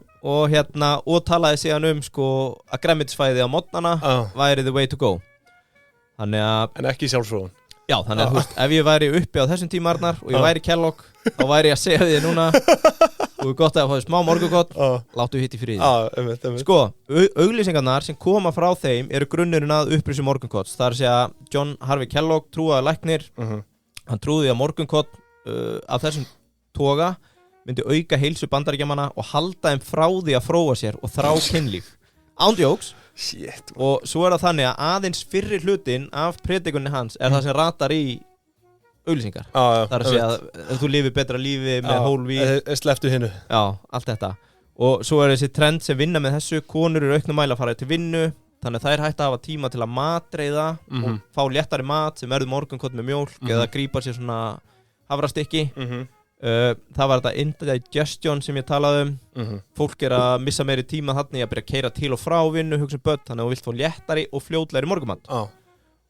talaði síðan sko að grænmetisfæði á morgnana væri the way to go. Þannig að en ekki sjálfsfróun. Já, þannig að þú veist, ef ég væri uppi á þessum tímarnar og ég væri Kellogg, þá væri ég að segja því núna og við gott að fá smá morgugott, láttu hitt í friði. Sko, auglýsingarnar sem koma frá þeim eru grunnurinn að upprisu morgunkotts. Það er að segja John Harvey Kellogg trúaði læknir, hann trúði að morgunkott af þessum toga myndi auka heilsu Bandaríkjamanna og halda þeim frá því að fróa sér og þrá kynlíf. Ándjóks. Shit. Og svo það þannig að aðeins fyrri hlutin af predikunni hans það sem ratar í auglýsingar. Það að segja að þú lifir betra lífi með hólví. Slepptu hinnu. Já, allt þetta. Og svo þessi trend sem vinna með þessu, konur eru auknum mæli að fara til vinnu, þannig að þær hætta að hafa tíma til að matreiða og fá léttari mat sem verður morgunkott með mjólk eða grípa sér svona hafrastykki. Það var þetta indigestion sem ég talaði fólk að missa meiri tíma þannig að byrja að keyra til og frá vinnu, hugsa börn, þannig að þú vilt fá léttari og fljótlegri morgunmat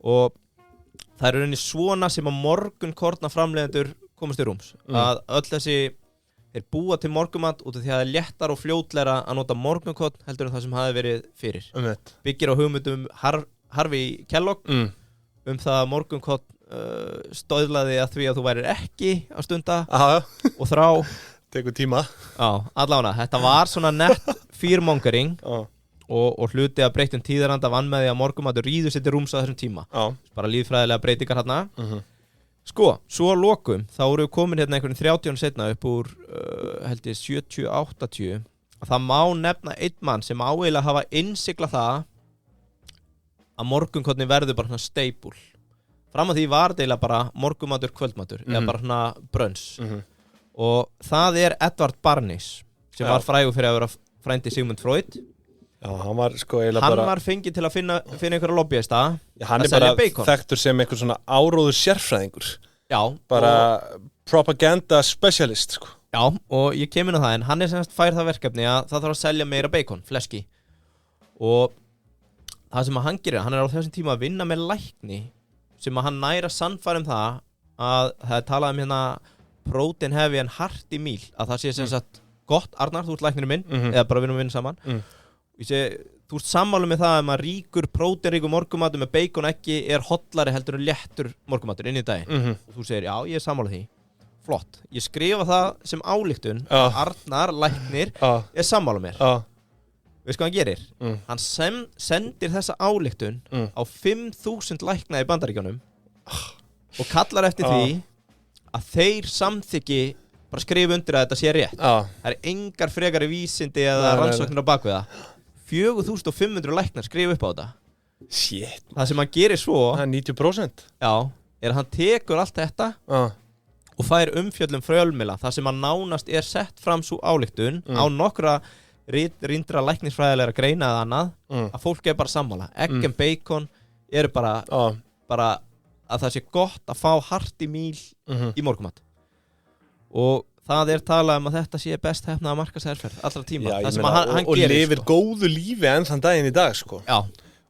og það er rauninni svona sem að morgunkorna framleiðendur komast í rúms að öll þessi þeir búa til morgunmat út af því að það er léttar og fljótlegra að nota morgunkorn heldur en það sem hafi verið fyrir byggir á hugmyndum Harvey Kellogg það að morgunkorn stóðlaði að því að þú værir ekki að stunda og þrá tekur tíma allavega, þetta var svona nett fearmongering og hluti að breyttum tíðaranda vann með því að morgumatur ríður sér til rúms á þessum tíma bara líffræðilega breytingar hérna sko, svo að lokum þá eru við komin hérna einhvern 30 setna upp úr held ég 70-80 að það má nefna einn mann sem áeiginlega hafa innsiglað það að morgunkorni verður bara svona staple fram að því var deila bara morgumatur, kvöldmatur eða bara svona brunns og það er Edward Bernays sem var frægur fyrir að vera frændi Sigmund Freud hann var sko hann var fengið til að finna einhverja lobbyista hann er bara þekktur sem einhver svona áróður sérfræðingur bara propaganda specialist sko. Og ég kem inn á það en hann er semst fær það verkefni að það þarf að selja meira bacon, fleski og það sem að hann gerir hann er á þessum tíma að vinna með lækni sem að hann næra sannfæra það að það er talað hérna protein heavy and hearty meal að það sé sem sagt gott, Arnar, þú ert læknirinn minn eða bara vinna saman ég sé, þú ert sammála með það að maður ríkur próteinríkur morgumatur með bacon ekki er hollari heldur en léttur morgumatur inn í daginn og þú segir, já, ég er sammála því flott, ég skrifa það sem ályktun Arnar, læknir er sammála mér veist hvað hann gerir? Hann sendir þessa ályktun á 5.000 lækna í Bandaríkjunum og kallar eftir því að þeir samþykki bara skrifa undir að þetta sé rétt það er engar frekari vísindi eða rannsóknir á bakvið það 4.500 læknar skrifa upp á þetta Shit. Það sem hann gerir svo það er 90% er að hann tekur allt þetta og fær umfjöllum fjölmiðla það sem hann nánast er sett fram svo ályktun á nokkra rýndra læknisfræðilega greina eða annað að fólk er bara sammála egg and bacon eru bara að það sé gott að fá hearty meal í morgumat og það er talað að þetta sé best hefnaða markaðsherferð allra tíma það sem hann og gerir lifir sko. góðu lífi enn þann daginn í dag sko.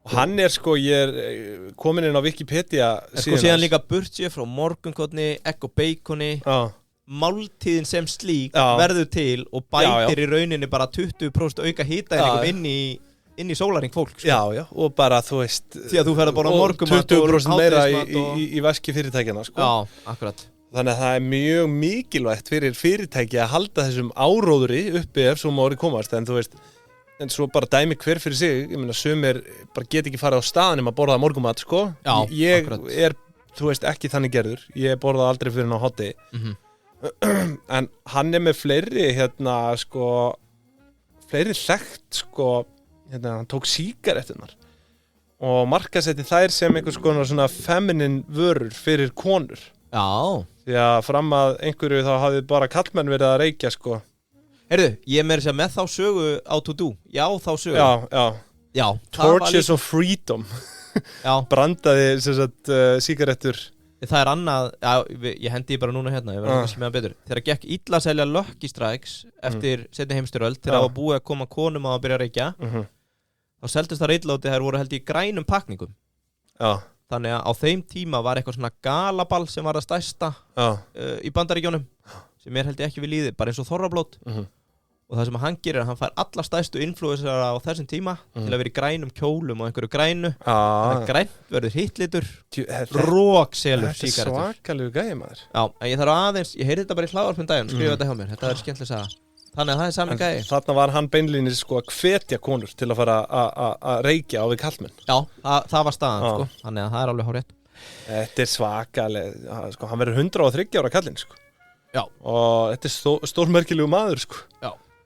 og hann er sko ég er komin inn á Wikipedia sko síðan líka burtsér frá morgunkotni egg og baconi máltíðin sem slík verður til og bætir í rauninni bara 20% auka hitaeiningum inn í sólarring fólk sko. og bara þú veist því að þú ferð að borða morgumat 20% meira í vaski fyrirtækjana sko. Akkurat þannig að það er mjög mikilvægt fyrir fyrirtæki að halda þessum áróðri uppi ef svo má orðið komast en þú veist en svo bara dæmi hver fyrir sig ég meina sumir bara get ekki farið á staðnum að borða morgumat sko ég er þú veist ekki þannig gerður ég borða aldrei fyrir ná hoti en hann er með fleiri hérna sko fleiri þekkt sko hérna hann tók sígarettunar og markaðsetti þær sem einhvers konar svona feminine vörur fyrir konur því að fram að einhverju þá hafði bara kallmenn verið að reykja sko Heyrðu, ég er með þá sögu á To Do þá sögu Já Torches of Freedom brandaði sem sagt sígarettur það er annað, ég hendi bara núna hérna, ég verði að með það betur þegar gekk illa að selja Lucky Strikes eftir seinni heimsstyrjöld, þegar það var búið að koma konum að byrja að reykja þá seldist það illa þær voru held í grænum pakningum þannig að á þeim tíma var eitthvað svona galaball sem var það stærsta í Bandaríkjónum sem held ég ekki við líði, bara eins og þorrablót og það sem hann gerir er að hann fær alla stærstu influensera á þessum tíma til að vera í grænum kjólum og einhverju grænu þannig að grænt verður hittlitur rókselur sígarettur þetta er svakalegu gæði maður en ég þarf aðeins, ég heyrði þetta bara í hlaðvarpum daginn skrifa þetta hjá mér, þetta er skemmtileg saga þannig að það er sami gæði þarna var hann beinlínis sko að hvetja konur til að fara að reykja á við kallmenn það var staðan sko, þannig að það er alveg hárrétt þetta er svakaleg sko, hann verður 103 ára kallinn sko og þetta stórmerkilegu maður sko.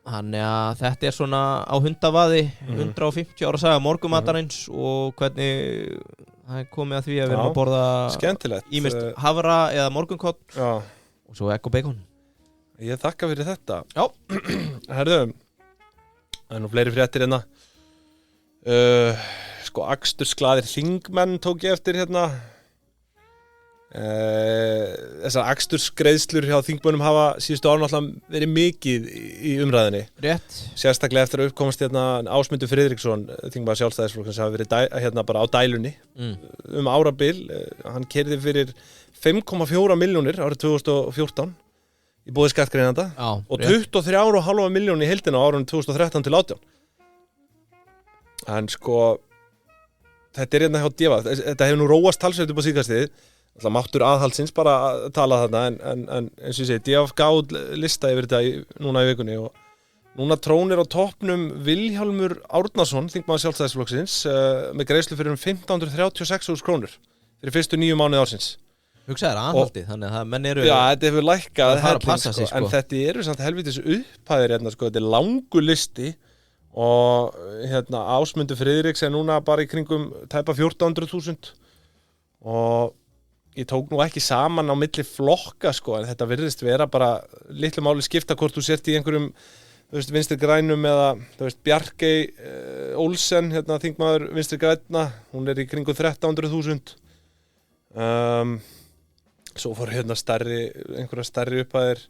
Þannig að þetta svona á hundavaði 150 ára saga morgumatarins og hvernig það komið að því að við erum að borða skemmtilegt ýmist havra eða morgunkott og svo egg og bacon. Ég þakka fyrir þetta. Herðu, það nú fleiri fréttir hérna. Sko akstursglaðir þingmenn tók ég eftir hérna. Þessar akstursgreiðslur hjá þingmönnum hafa síðustu árin alltaf verið mikið í umræðinni. Rétt. Sérstaklega eftir að uppkomast hérna Ásmundur Friðriksson, þingmaður Sjálfstæðisflokksins, hafa verið hérna bara á dælunni árabil. Hann keyrði fyrir 5,4 milljónir árið 2014 í boði skattgreiðanda og 23,5 milljónir í heildina á árunum 2013 til 2018. En sko þetta hérna hjá Deva, þetta hefur nú róast talsveit upp á síðkastið. Það máttur aðhaldsins bara að tala þarna en eins og ég segi, Deva gáð lista yfir þetta núna í vikunni og núna trónir á toppnum Vilhjálmur Árnason, þingmaður Sjálfstæðisflokksins, með greiðslu fyrir 1.536.000 krónur fyrir fyrstu 9 mánuði ársins. Hugsaður aðhaldi, þannig að menn eru... Já, þetta hefur lækkað helling, sko, en þetta eru samt helvítis upphæðir hérna, sko, þetta langur listi og hérna Ásmundur Friðriks núna bara í kringum tæpa 14.000 og ég tók nú ekki saman á milli flokka sko, en þetta virðist vera bara litlu máli skipta hvort þú sért í einhverjum Vinstri grænum eða Bjarkey Olsen, hérna þingmaður Vinstri grænna, hún í kringum 13.000 svo fór hérna einhverja stærri upphæðir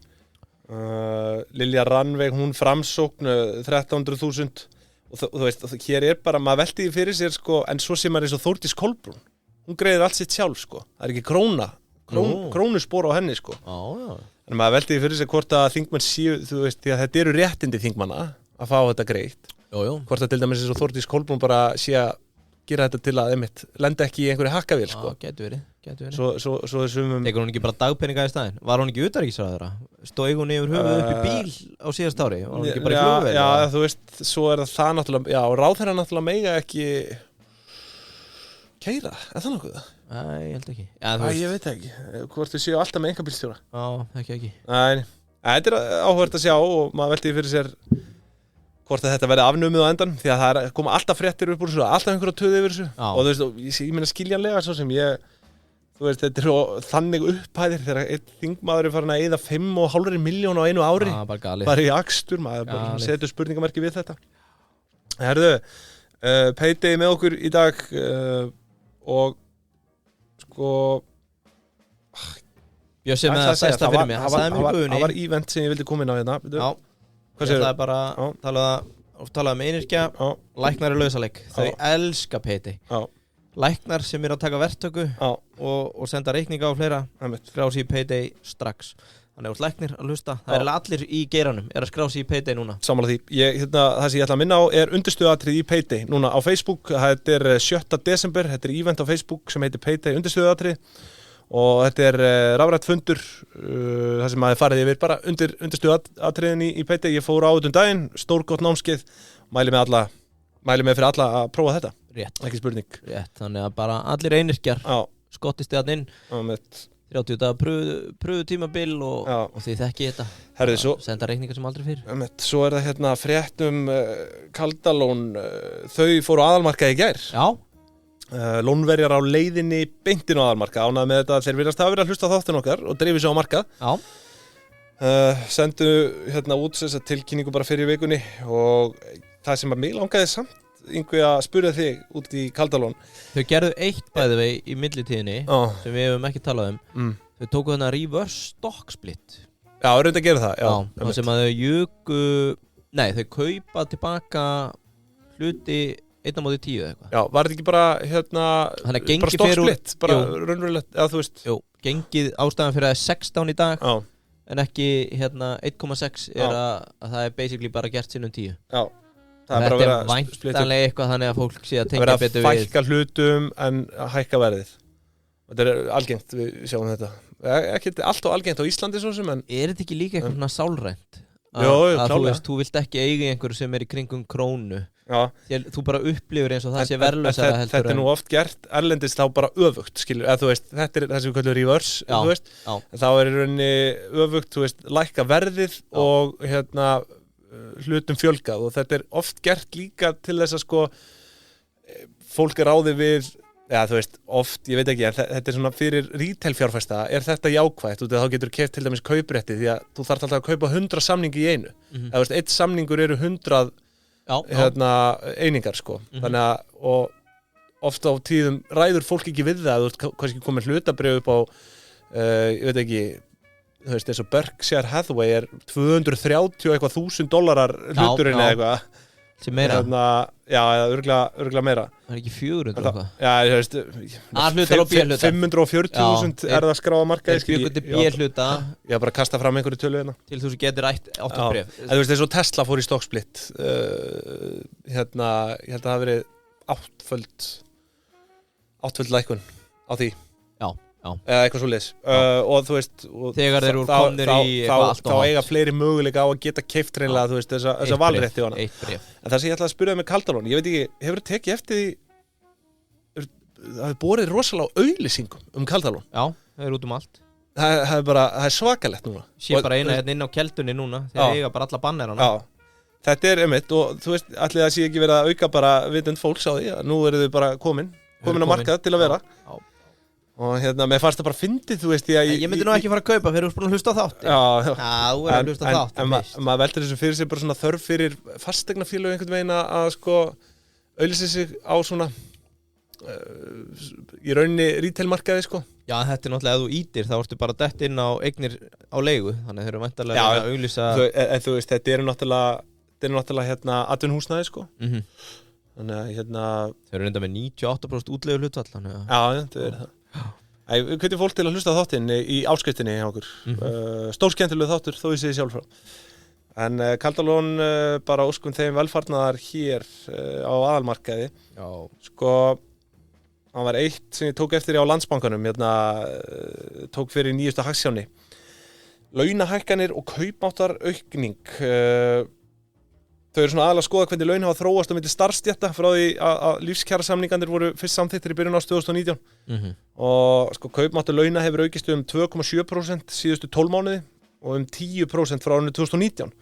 Lilja Rannveig, hún Framsókn 13.000 og þú veist, hér bara, maður velti því fyrir sér sko, en svo sem maður eins og Þórdís Kolbrún, hún greiðir allt sitt sjálf sko, það ekki krónuspor á henni sko. En maður velti því fyrir sér hvort að þingmenn séu, þú veist, því að þetta eru réttindi þingmanna að fá þetta greitt, hvort að til dæmis eins og Þórdís Kolbrún bara sé að gera þetta til að einmitt lenda ekki í einhverju hakkavél sko. Getur verið. Svo þessum Tekur hún ekki bara dagpeninga í staðinn? Var hún ekki utanríkisráðherra? Stóð hún yfir höfuð upp í bíl á síðast ári? Var hún ekki bara í flugvél? Já, þú veist, svo það náttúrulega, já, ráðherra náttúrulega mega ekki keyra, er það nokkuð? Nei, ég held ekki. Ég veit ekki, hvort þau séu alltaf með einkabílstjóra. Já, ekki. Nei, þetta áhugavert að sjá og maður velti fyrir sér hvort að þetta verði afnumið á endan, því að það koma alltaf fréttir upp úr þessu, alltaf einhverja töðu yfir þessu og þú veist, ég meina skiljanlega svo sem þú veist, þetta þannig upphæðir þegar einn þingmaður farin að eyða 5,5 milljón á einu ári bara í akstur, maður bara setur spurningamerki við þetta. Herðu, Payday með okkur í dag og sko Bjössi með það stærsta fyrir mig, það var event sem ég vildi koma inn á hérna. Já. Það er bara talað um einyrkja, læknar lausalegg. Þau elska Payday. Læknar sem að taka verktöku og senda reikninga á fleira skrá sig í Payday strax. Þannig að læknir að hlusta. Það allir í geiranum að skrá sig í Payday núna. Sammála því. Það sem ég ætla að minna á undirstöðuatrið í Payday núna á Facebook. Þetta 7. desember. Þetta event á Facebook sem heitir Payday undirstöðuatrið. Og þetta rafrænt fundur þar sem maður farið yfir bara undirstöðuatriðin í Payday. Ég fór á þetta daginn, stórgott námskeið, mæli með fyrir alla að prófa þetta. Rétt. Ekki spurning. Rétt, þannig að bara allir einyrkjar skottist þið inn 30 daga pröfu tímabil og þið þekki þetta. Herðu, senda reikningar sem aldrei fyrr. Svo það hérna frétt Kaldalón, þau fóru aðalmarkað í gær. Já. Lónverjar á leiðinni beintin á aðalmarkað, ánægð með þetta þeir virðast hafa verið að hlusta á þáttinn okkar og dreifið sig á markað. Sendu hérna út þessa tilkynningu bara fyrir vikunni og það sem að mig langaði samt Yngvi að spyrja þig út í Kaldalón. Þau gerðu eitt bæði vei í millitíðinni sem við hefum ekki talað Þau tóku þarna reverse stock split. Já, reynda að gera það. Já, sem að þau kaupa tilbaka hluti 1/10 eða eitthvað. Já, var þetta ekki bara bara stokksplit, bara raunverulegt, eða þú veist. Jú, gengið ástæðan fyrir að 16 í dag en ekki 1,6 að það basically bara gert sinnum 10. Já. Þetta væntanlega eitthvað þannig að fólk sé að tengja betur við. Það verður að fækka hlutum en að hækka verðið. Þetta algengt, við sjáum þetta. Ekki allt og algengt á Íslandi svo sem en. Þetta ekki líka eitthvað svona sálrænt? Jó, klálega. Þú vilt ekki eiga einhverju sem í kringum krónu. þú bara upplifir eins og það sé verðlausara heldur. Þetta nú oft gert erlendis þá bara öfugt, skilur, eða þú veist, þetta það sem við kallum reverse, þú veist, þá í rauninni öfugt, þú veist, lækka verðið og hlutum fjölgað og þetta oft gert líka til þess að sko fólk ráði við þú veist, oft, ég veit ekki, en þetta svona fyrir retail fjárfesta, þetta jákvætt og þá getur keypt til dæmis kauprétti því að þú þarft alltaf að kaupa 100 samningi í einu eða þú veist, einn samningur eru 100 einingar sko þannig að, og oft á tíðum ræður fólk ekki við það, þú veist, kannski komið hlutabréf upp á ég veit ekki, þú veist, eins og Berkshire Hathaway $230 eitthvað $1,000 hluturinn eða eitthvað sem meira örugglega meira það ekki 400 eitthvað þú veist A-hlutar og B-hlutar 540.000 það skráða markaði B-hluta ég bara kasta fram einhverju tölu hérna til þú sem getur rætt áttum bréf þú veist eins og Tesla fór í stokksplit ég held að það hafi verið áttföld lækkun á því eða eitthvað svoleiðis og þú veist þegar þeir eru komnir í þá eiga fleiri möguleika á að geta keypt hreinlega þú veist þessa valrétti á hana en það sem ég ætlaði að spyrja með Caldalón ég veit ekki, hefur þið tekið eftir því það hefur borið rosalega auglýsingum Caldalón það er út allt það er svakalegt núna sé bara eina hérna inn á keldunni núna þegar eiga bara alla bannerana þetta einmitt og þú veist allir það sé ekki verið að auka bara vitund fólks á því nú eru þau bara komin á markað til að vera og mér fannst það bara fyndið, þú veist ég myndi nú ekki fara að kaupa fyrir þú búin að hlusta á þátt þú er að hlusta á þátt en maður veldur þessu fyrir sig bara svona þörf fyrir fasteignafélög einhvern veginn að sko auglýsa sig á svona í rauninni retailmarkaði sko þetta náttúrulega ef þú ítir þá ertu bara dett inn á eignir á leigu þannig þeir eru væntanlega að auglýsa þú veist, þetta eru náttúrulega atvinnhúsnæði sko þannig að þeir eru reynda með 98% útleigu hlutfall þetta er það við hvetjum fólk til að hlusta á þáttinn í áskriftinni hjá okkur stórskemmtilegu þáttur þó ég segi sjálf frá en Caldalón bara óskum þeim velfarnaðar hér á aðalmarkaði sko hann var eitt sem ég tók eftir á Landsbankanum tók fyrir nýjustu hagsjáni launahækkanir og kaupmáttaraukning þau eru svona aðalega að skoða hvernig laun hafa þróast á milli starfsstétta frá því að lífskjarasamningarnir voru fyrst samþykktir í byrjun árs 2019 og sko kaupmáttur launa hefur aukist 2,7% síðustu 12 mánuði og 10% frá árinu 2019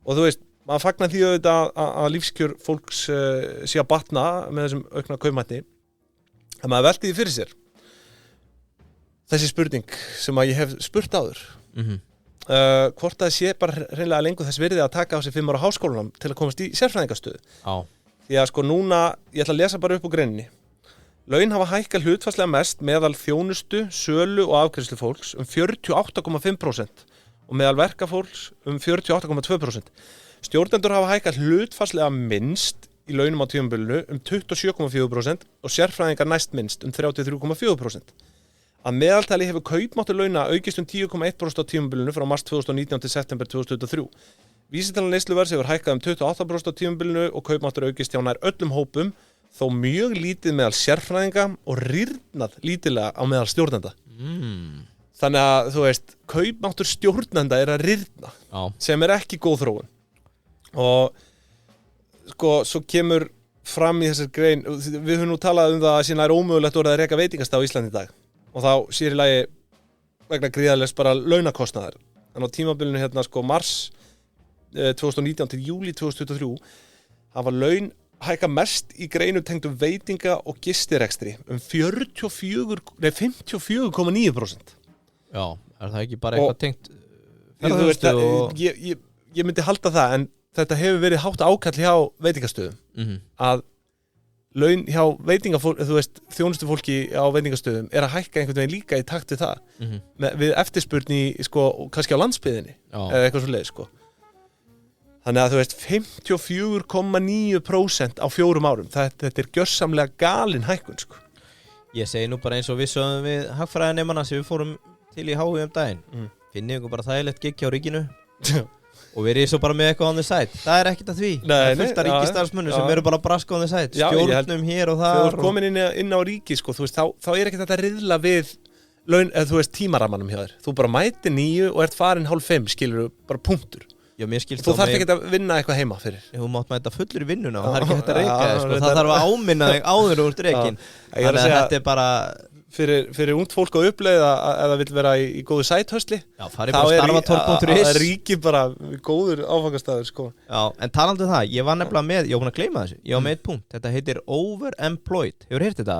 og þú veist, maður fagnar því auðvitað að lífskjör fólks sé að batna með þessum aukna kaupmætti en maður velti því fyrir sér þessi spurning sem að ég hef spurt áður hvort það sé bara hreinlega lengur þess virði að taka á sig 5 ára háskólanum til að komast í sérfræðingastöðu því að sko núna, ég ætla að lesa bara upp úr greininni laun hafa hækkað hlutfallslega mest meðal þjónustu, sölu og afgreiðslu fólks 48,5% og meðal verkafólks 48,2%. Stjórnendur hafa hækkað hlutfallslega minnst í launum á tímabilinu 27,4% og sérfræðingar næst minnst 33,4%. Að meðaltali hefur kaupmáttur launa aukist 10,1% á tímabilinu frá mars 2019 til september 2023. Vísitalan neysluverðs hefur hækkað 28% á tímabilinu og kaupmáttur aukist hjá nær öllum hópum, þó mjög lítið meðal sérfræðinga og rýrnað lítilega á meðal stjórnenda. Þannig að, þú veist, kaupmáttur stjórnenda er að rýrna, sem er ekki góð þróun. Og sko, svo kemur fram í þessar grein, við höfum nú talað það að síðan er ómögulegt orðið að reka veitingastað á Íslandi í dag. Og þá sér í lagi vegna gríðarlegs bara launakostnaðar. En á tímabilinu hérna sko mars 2019 til júlí 2023 hafa laun hækka mest í greinu tengdum veitinga og gistirekstri 54,9%. Já, er það ekki bara eitthvað tengt ferðaþjónustu og... Ég myndi halda það, en þetta hefur verið hátt ákall hjá veitingastöðum að laun hjá veitingafólk, þú veist, þjónustufólki á veitingastöðum er að hækka einhvern veginn líka í takt við það við eftirspurn í, sko, kannski á landsbyggðinni eða eitthvað svo leið, sko. Þannig að þú veist 54,9% á 4 árum þetta er gjörsamlega galin hækkun, sko. Ég segi nú bara eins og við sögum við hagfræðinemana sem við fórum til í HÍ daginn finnum ykkur bara þægilegt gigg hjá ríkinu og við erum svo bara með eitthvað on the side. Það er ekkert að því. Það er fullt af ríkistarfsmönnum sem eru bara að braska on the side. Stjórnum hér og þar. Þegar þú ert komin inn á ríki, sko, þú veist, þá er ekkert þetta að riðla við laun, eða þú veist, tímaramanum hjá þér. Þú bara mætir 9 og ert farin 4:30, skilur þú, bara punktur. Já, mér skilst þú þarf ekki að vinna eitthvað heima fyrir. Þú mátt mæta fullur í vinnuna og það ekki hægt að reika þig, sko. Það þarf að áminna þig áður úr reikin. Þannig að þetta bara... Fyrir ungt fólk á uppleið að það vil vera í góðu sæthösli. Já, farið bara starfa12.is. Það ríkir bara góður áfangastæður, sko. Já, en talandi það, ég var nefnilega með, ég var búin að gleyma þessu. Ég var með eitt punkt, þetta heitir overemployed. Hefur heyrt þetta?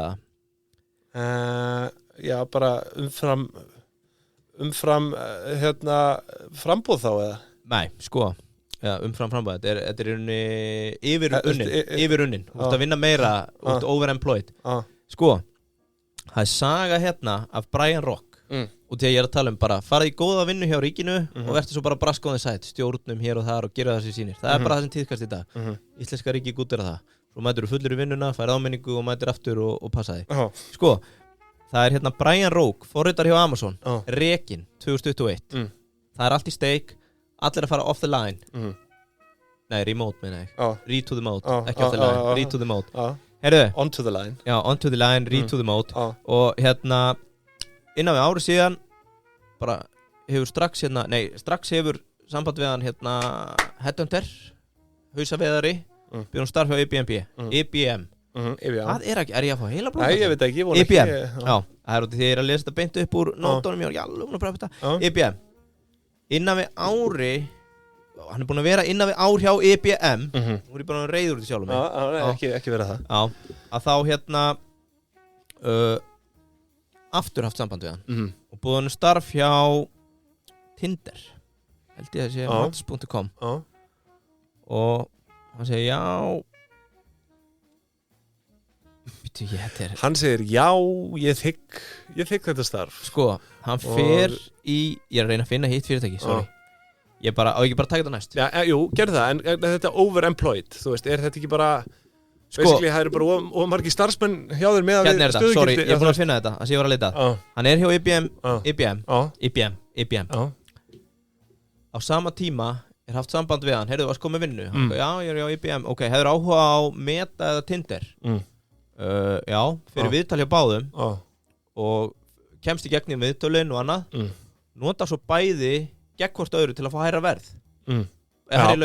Já, bara umfram frambúð þá, eða? Nei, sko, já, umfram frambúð. Þetta er í rauninni yfirunnin. Þú ert að vinna meira, þú ert overemployed. Sko, það er saga hérna af Brian Rock og þegar ég er að tala bara farið í góða vinnu hjá ríkinu og verður svo bara braskóðin sætt, stjórnum hér og þar og gera það sem sýnir. Það er bara það sem tíðkast í dag. Íslenska ríki gúttir að það. Svo mætur þú fullir í vinnuna, færið áminningu og mætur aftur og passa þig. Sko, það er hérna Brian Rock, forritar hjá Amazon, rekinn 2021. Það er allt í steik, allir að fara off the line. Nei, remote meina ég. Read to the mode, ekki off the line, read to the mode. Herðu, on to the line. Já, on to the line, read to the mode. Og hérna, innan við ári síðan bara hefur strax hefur samband við hann hérna headhunter, hausaveðari, byrjum starf hjá IBM. Hvað er ég að fá heila blóð? Nei, ég veit ekki, ég vona IBM. Já, það er út í því ég er að lesa þetta beint upp úr nótunum, ég var alveg að pröfa þetta. IBM. Innan við ári, hann er búin að vera innan við ár hjá IBM. Nú er ég bara reiður út í sjálfum mig. Ekki vera það. Já, að þá hérna aftur haft samband við hann og búið hann starf hjá Tinder, held ég að sé Mats.com og hann segir já hann segir já, ég þykk þetta starf. Sko, hann fer ég er að reyna að finna hitt fyrirtæki, sorry ég bara, á ekki bara að taka þetta næst. Já, jú, gerðu það, en þetta overemployed, þú veist, er þetta ekki bara basically, það eru bara margir starfsmenn hjá þér með hérna er þetta, sorry, ég er búin að finna þetta, það sé ég var að leita. Hann er hjá IBM. Á sama tíma er haft samband við hann, heyrðu, varst komið vinnu? Já, ég er hjá IBM, ok, hefur áhuga á Meta eða Tinder? Já, fyrir viðtal hjá báðum og kemst í gegnum viðtölin og annað, nota svo bæði gegn hvort öðru til að fá hærra verð. Já.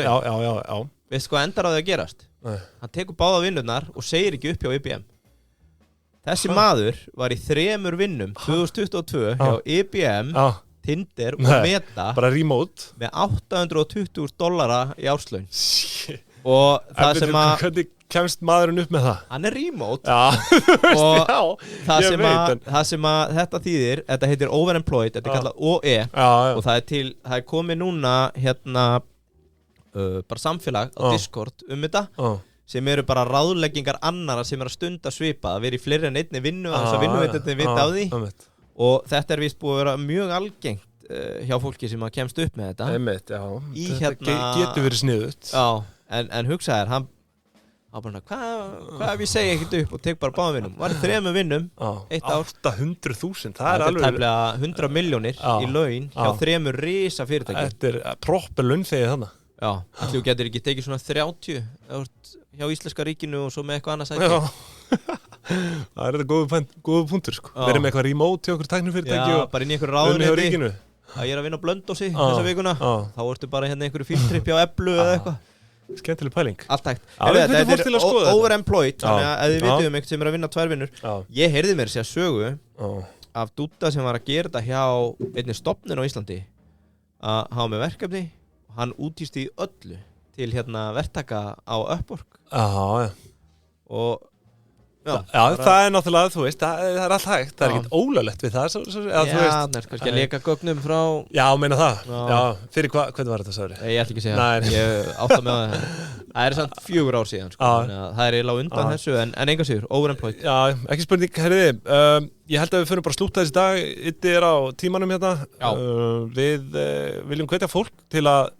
Veistu hvað endar á því að gerast? Hann tekur báða vinnurnar og segir ekki upp hjá IBM. Þessi maður var í 3 vinnum 2022 hjá IBM, Tinder og Meta bara remote með $820 í árslaun. Og það sem að hvernig kemst maðurinn upp með það? Hann er remote. Og það sem að þetta þýðir, þetta heitir overemployed, þetta er kallað OE og það er komið núna hérna bara samfélag á Discord þetta sem eru bara ráðleggingar annara sem eru að stunda svipað að vera í fleiri en einni vinnu og þess að vinnuveitandi vita á því og þetta er víst búið að vera mjög algengt hjá fólki sem að kemst upp með þetta. Þetta getur verið sniðugt. En hugsa þér, hann bara, hvað ef ég segi ekkert upp og tek bara báðum vinnum? Var í 3 vinnum, 1 ár. 800.000, það er alveg... Þetta er tæplega 100 milljónir í laun hjá 3 risa fyrirtæki. Þetta er proppur launþegi þannig. Já, allir þú getur ekki tekið svona 30 hjá Íslenska ríkinu og svo með eitthvað annað sæti. Það er þetta góðu punktur, sko. Verið með eitthvað remote hjá okkur tæknifyrirtæki. Já, bara inn í einhverju ráðuneyti. Ég er að vinna á Blönduósi þessa vikuna. Þá ertu bara hérna einhverju fíltrippi á Eblu eða eitthvað. Skemmtileg pæling. Allt hægt. Þetta er overemployed, þannig að ef þið vitið eitthvað sem er að vinna 2 vinnur. Ég heyrði mér sér sögu af dúdda sem var að gera þetta hjá einni stofnun á Íslandi að hafa með verkefni og hann útýsti öllu til hérna verktaka á Upwork. Og það er náttúrulega, þú veist, það er allt hægt, það er ekkert ólöglegt við það, það er kannski að leka gögnum frá... Já, meina það, fyrir hvernig var þetta, sagður? Ég ætla ekki að segja, ég átta með það, það er samt 4 ár síðan, það er eiginlega undan þessu, en enga sigur, overemployed. Já, ekki spurning, herriði, ég held að við fyrir bara að slúta þessi dag, ytti er á tímanum hérna, við viljum hvetja fólk til að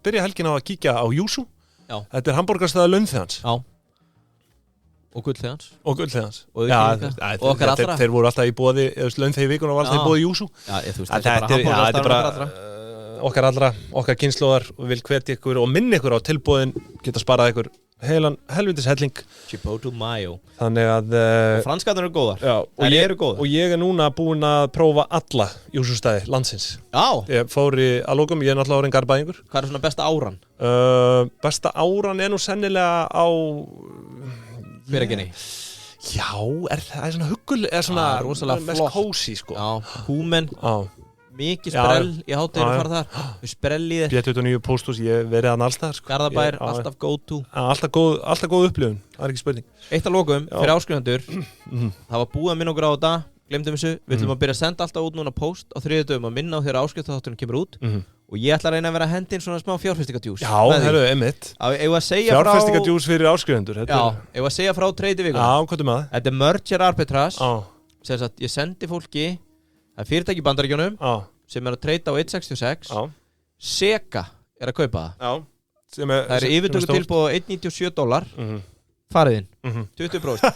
byrja helgina á að kíkja á Júsú, þetta er hamborgarstæða launþegans. Og gullþegans. Og okkar allra. Þeir voru alltaf í boði, launþegi vikuna var alltaf í boði Júsú. Þetta er bara okkar allra, okkar kynslóðar og vil hvetja ykkur og minna ykkur á tilboðin, geta sparað ykkur heilan helvitis helling Chipotle mayo. Þannig að franskatnar eru góðar. Já, eru góðar. Og ég núna búinn að prófa alla júsustæði landsins. Já. Ég fór að lokum, ég náttúrulega orðinn Garðbæingur. Hvað svona besta áran? Besta áran nú sennilega á Hveragerði. Já, það svona huggul, svona rosalega mest kósí sko. Já, húmen. Já. Mikið sprell í hátteginu að fara þar. Við sprell í þér. B29 pósthús, ég verið hann allstaðar sko. Garðabær, alltaf go to. Alltaf góð upplifun, það ekki spurning. Eitt að lokum, fyrir áskrifandur. Það var búið að minna okkur á þetta, glemdum þessu. Við ætlum að byrja að senda alltaf út núna post á 3 dögum að minna á þegar áskriftarþátturinn kemur út. Og ég ætla að reyna að vera að hendi inn svona smá fjárfestingadjús. Já, það er einmitt. Fjárfestingadjús fyrir áskrifandur. Já, ef að segja frá trade í vikuna. Já, hvað með það? Þetta er merger arbitrage. Sem sagt, ég sendi fólki, það er fyrirtæki í Bandaríkjunum sem er að treyta á 1.66. Sega er að kaupa það. Það er yfirtöku tilbúið á $1.97. Farið inn, 20%.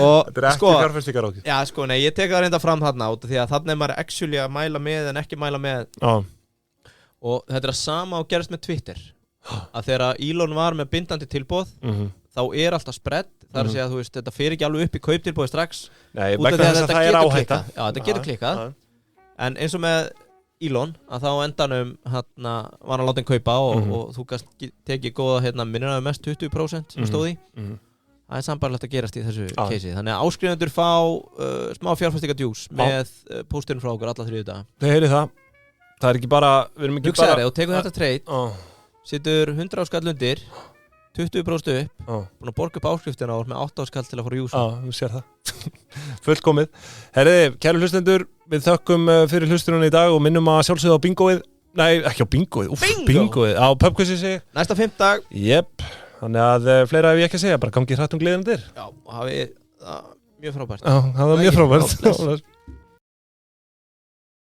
Og þetta er ekki fjárfestingar okkur. Já, sko, nei, ég tek það reynda fram þarna út því að þarna er maður actually að mæla með en ekki mæla með. Og þetta er að sama og gerist með Twitter. Að þegar Elon var með bindandi tilbúið, þá er alltaf spredd. Það er að segja að þú veist, þetta fer ekki alveg upp í kauptilbúið strax. Nei, vegna þess að það er áhætta. Já, þetta getur klikkað. En eins og með Elon, að þá endanum var hann látið kaupa og þú kannski tekið góða minnina mest 20% sem stóð í. Það er sambarlegt að gerast í þessu кейsi. Þannig að áskrifundur fá smá fjárfestingadjús með pósturinn frá okkur alla 3 daga. Þið heyrið það. Það er ekki bara, við erum ekki bara... Hugsaðu þér, þú tekur þetta trade, setur 100 skall undir, 20% upp, búin að borga upp áskriftina og með 8 skall til að fara í jús. Já, þú sér það. Fullkomið. Herriði, kæru hlustendur, við þökkum fyrir hlustunum í dag og minnum að sjálfsögðu á bingoið. Nei, ekki á bingoið. Bingoið. Á pubquizið sig. Næsta 5. dag. Jep. Þannig að fleira hef ég ekki að segja, bara gangi hratt gleðinum dyr. Já, hafið mjög frábært. Já, það var mjög frábært.